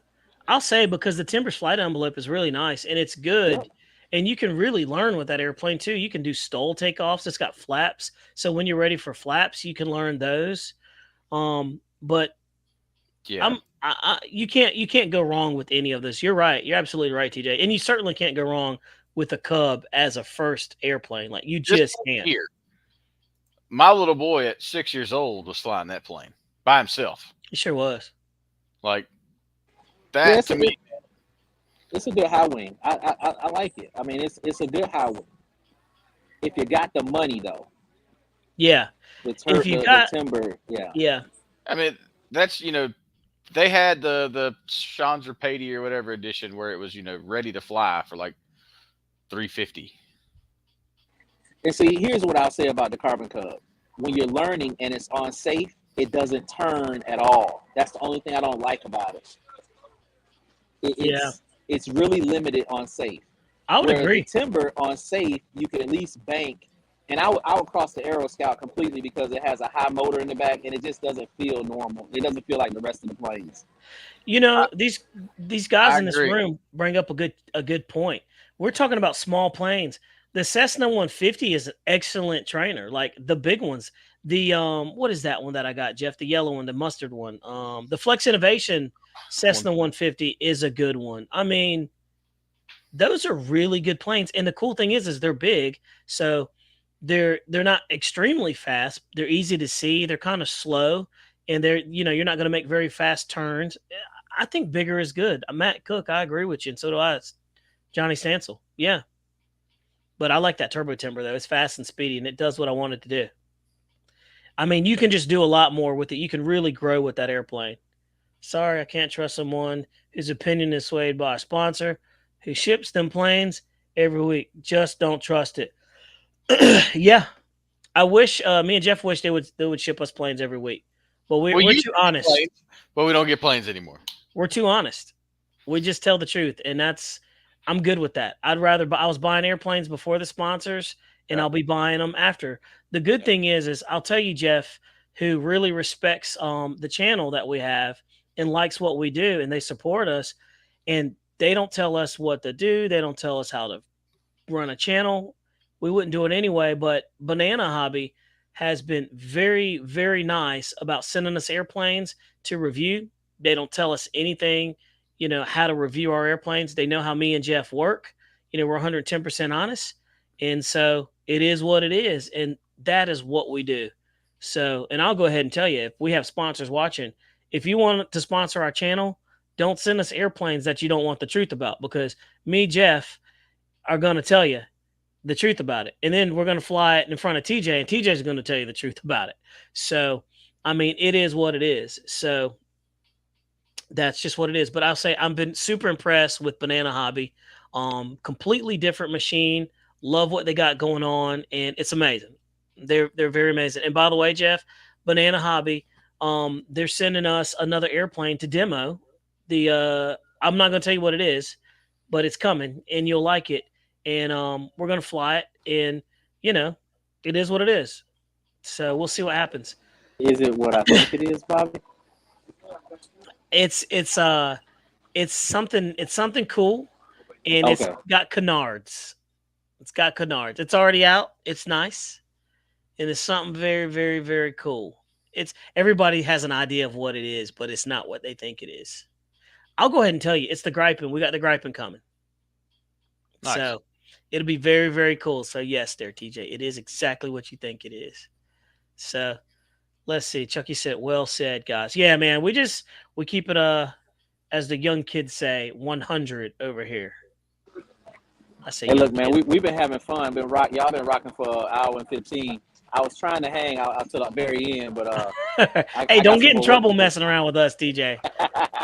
I'll say, because the Timber's flight envelope is really nice and it's good. Yep. And you can really learn with that airplane too. You can do STOL takeoffs. It's got flaps. So when you're ready for flaps, you can learn those. But yeah, you can't go wrong with any of this. You're right. You're absolutely right, TJ. And you certainly can't go wrong with a Cub as a first airplane. Like, you just can't. Here, my little boy at 6 years old was flying that plane by himself. He sure was. Like that to me. It's a good high wing. I like it. I mean, it's a good high wing. If you got the money, though. Yeah. If you got the Timber, yeah. Yeah. I mean, that's, they had the Chandra Patey or whatever edition where it was, ready to fly for like $350. And see, here's what I'll say about the Carbon Cub. When you're learning and it's on safe, it doesn't turn at all. That's the only thing I don't like about it. It's really limited on safe. I would agree. The Timber on safe, you can at least bank. And I would cross the Aero Scout completely because it has a high motor in the back and it just doesn't feel normal. It doesn't feel like the rest of the planes. These guys in this room bring up a good point. We're talking about small planes. The Cessna 150 is an excellent trainer, like the big ones. The what is that one that I got, Jeff? The yellow one, the mustard one. The Flex Innovation Cessna 150 is a good one. I mean, those are really good planes, and the cool thing is they're big, so they're not extremely fast. They're easy to see. They're kind of slow, and you're not going to make very fast turns. I think bigger is good. Matt Cook, I agree with you, and so do I. It's Johnny Stansel, yeah. But I like that Turbo Timber though. It's fast and speedy, and it does what I want it to do. I mean, you can just do a lot more with it. You can really grow with that airplane. Sorry, I can't trust someone whose opinion is swayed by a sponsor who ships them planes every week. Just don't trust it. Yeah, I wish me and Jeff wish they would ship us planes every week, but we're too honest. Planes, but we don't get planes anymore. We're too honest. We just tell the truth, and I'm good with that. I was buying airplanes before the sponsors, and I'll be buying them after. The good thing is I'll tell you, Jeff, who really respects the channel that we have and likes what we do, and they support us, and they don't tell us what to do. They don't tell us how to run a channel. We wouldn't do it anyway, but Banana Hobby has been very, very nice about sending us airplanes to review. They don't tell us anything, how to review our airplanes. They know how me and Jeff work. We're 110% honest. And so it is what it is. And That is what we do. So, and I'll go ahead and tell you, if we have sponsors watching, if you want to sponsor our channel, don't send us airplanes that you don't want the truth about, because me, Jeff, are going to tell you the truth about it. And then we're going to fly it in front of TJ, and TJ's going to tell you the truth about it. So, I mean, it is what it is. So that's just what it is. But I'll say I've been super impressed with Banana Hobby. Completely different machine. Love what they got going on, and it's amazing. They're very amazing. And by the way, Jeff, Banana Hobby, they're sending us another airplane to demo. I'm not going to tell you what it is, but it's coming, and you'll like it. And we're going to fly it, and it is what it is. So we'll see what happens. Is it what I think it is, Bobby? It's something cool, and Okay. It's got canards. It's got canards. It's already out. It's nice, and it's something very, very, very cool. Everybody has an idea of what it is, but it's not what they think it is. I'll go ahead and tell you, it's the Griping. We got the Griping coming. Nice. So it'll be very, very cool. So yes, there, TJ, it is exactly what you think it is. So let's see. Chucky said, "Well said, guys." Yeah, man. We keep it as the young kids say, 100 over here. I say, hey, look, man, we've been having fun. Y'all been rocking for an hour and 15. I was trying to hang out to the very end, but hey, don't get in trouble messing around with us, DJ.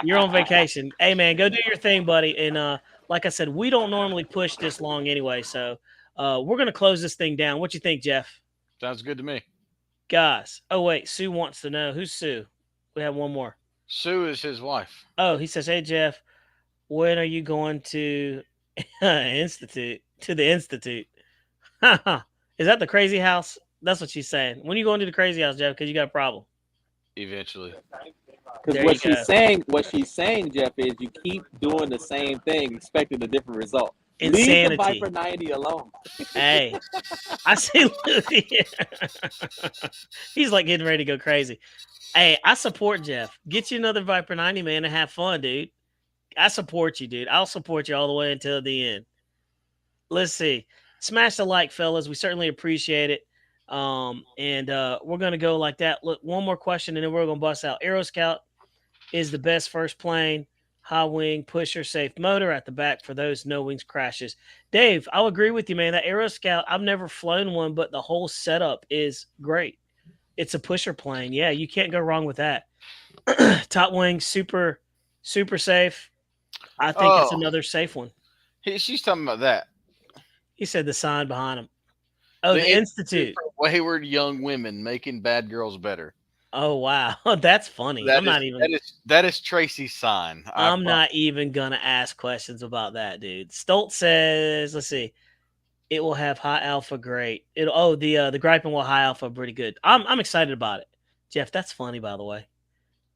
You're on vacation. Hey, man, go do your thing, buddy. And like I said, we don't normally push this long anyway, so we're gonna close this thing down. What you think, Jeff? Sounds good to me, guys. Oh wait, Sue wants to know who's Sue. We have one more. Sue is his wife. Oh, he says, "Hey Jeff, when are you going to institute? To the institute? Is that the crazy house?" That's what she's saying. When are you going to the crazy house, Jeff? Because you got a problem. Eventually. Because what she's saying, Jeff, is you keep doing the same thing, expecting a different result. Insanity. Leave the Viper 90 alone. Hey, I see. He's like getting ready to go crazy. Hey, I support Jeff. Get you another Viper 90, man, and have fun, dude. I support you, dude. I'll support you all the way until the end. Let's see. Smash the like, fellas. We certainly appreciate it. And we're going to go like that. Look, one more question, and then we're going to bust out. Aero Scout is the best first plane, high wing, pusher, safe motor at the back for those no wings crashes. Dave, I'll agree with you, man. That Aero Scout, I've never flown one, but the whole setup is great. It's a pusher plane. Yeah, you can't go wrong with that. Top wing, super, super safe. I think it's another safe one. She's talking about that. He said the sign behind him. Oh, the Institute. For wayward young women making bad girls better. Oh, wow. That's funny. That is Tracy's sign. I'm not even going to ask questions about that, dude. Stoltz says, let's see. It will have high alpha, great. The Griping will high alpha, pretty good. I'm excited about it. Jeff, that's funny, by the way.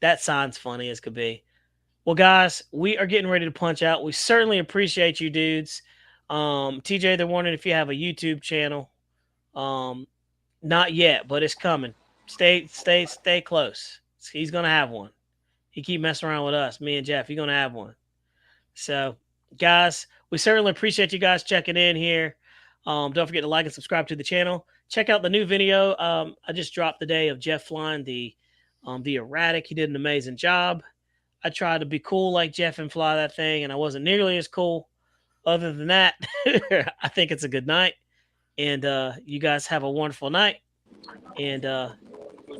That sign's funny as could be. Well, guys, we are getting ready to punch out. We certainly appreciate you dudes. TJ, they're wondering if you have a YouTube channel. Not yet, but it's coming. Stay close. He's gonna have one. He keep messing around with us, me and Jeff. He's gonna have one. So, guys, we certainly appreciate you guys checking in here. Don't forget to like and subscribe to the channel. Check out the new video. I just dropped the day of Jeff flying the Erratic. He did an amazing job. I tried to be cool like Jeff and fly that thing, and I wasn't nearly as cool. Other than that, I think it's a good night. And you guys have a wonderful night. And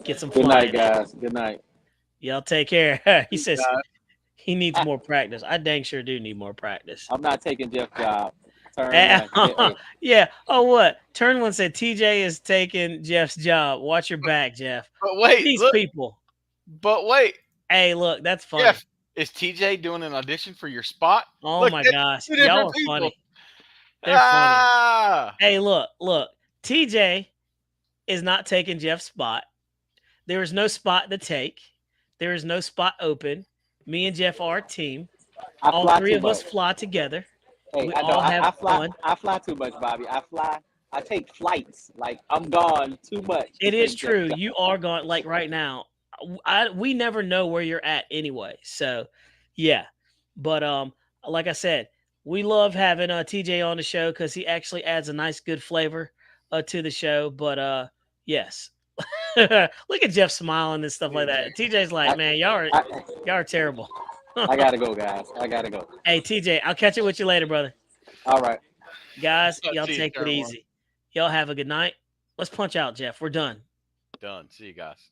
get some flying. Good night, guys. Good night. Y'all take care. He says he needs more practice. I dang sure do need more practice. I'm not taking Jeff's job. Yeah. Oh, what? Turn one said TJ is taking Jeff's job. Watch your back, Jeff. But wait, these people. But wait. Hey, look, that's funny. Jeff, is TJ doing an audition for your spot? Oh, look, my gosh. Y'all are funny. They're funny. Hey, look. TJ is not taking Jeff's spot. There is no spot to take. There is no spot open. Me and Jeff are a team. All three of us fly together. Hey, I fly too much, Bobby. I take flights. Like, I'm gone too much. It is true. You are gone. Like right now, we never know where you're at anyway. So, yeah. But like I said, we love having TJ on the show because he actually adds a nice, good flavor to the show. But Yes. Look at Jeff smiling and stuff like that. TJ's like, man, y'all are terrible. I gotta go, guys. I gotta go. Hey, TJ, I'll catch it with you later, brother. All right. Guys, See y'all you, take it Caroline. easy. Y'all have a good night. Let's punch out, Jeff. We're done. Done. See you guys.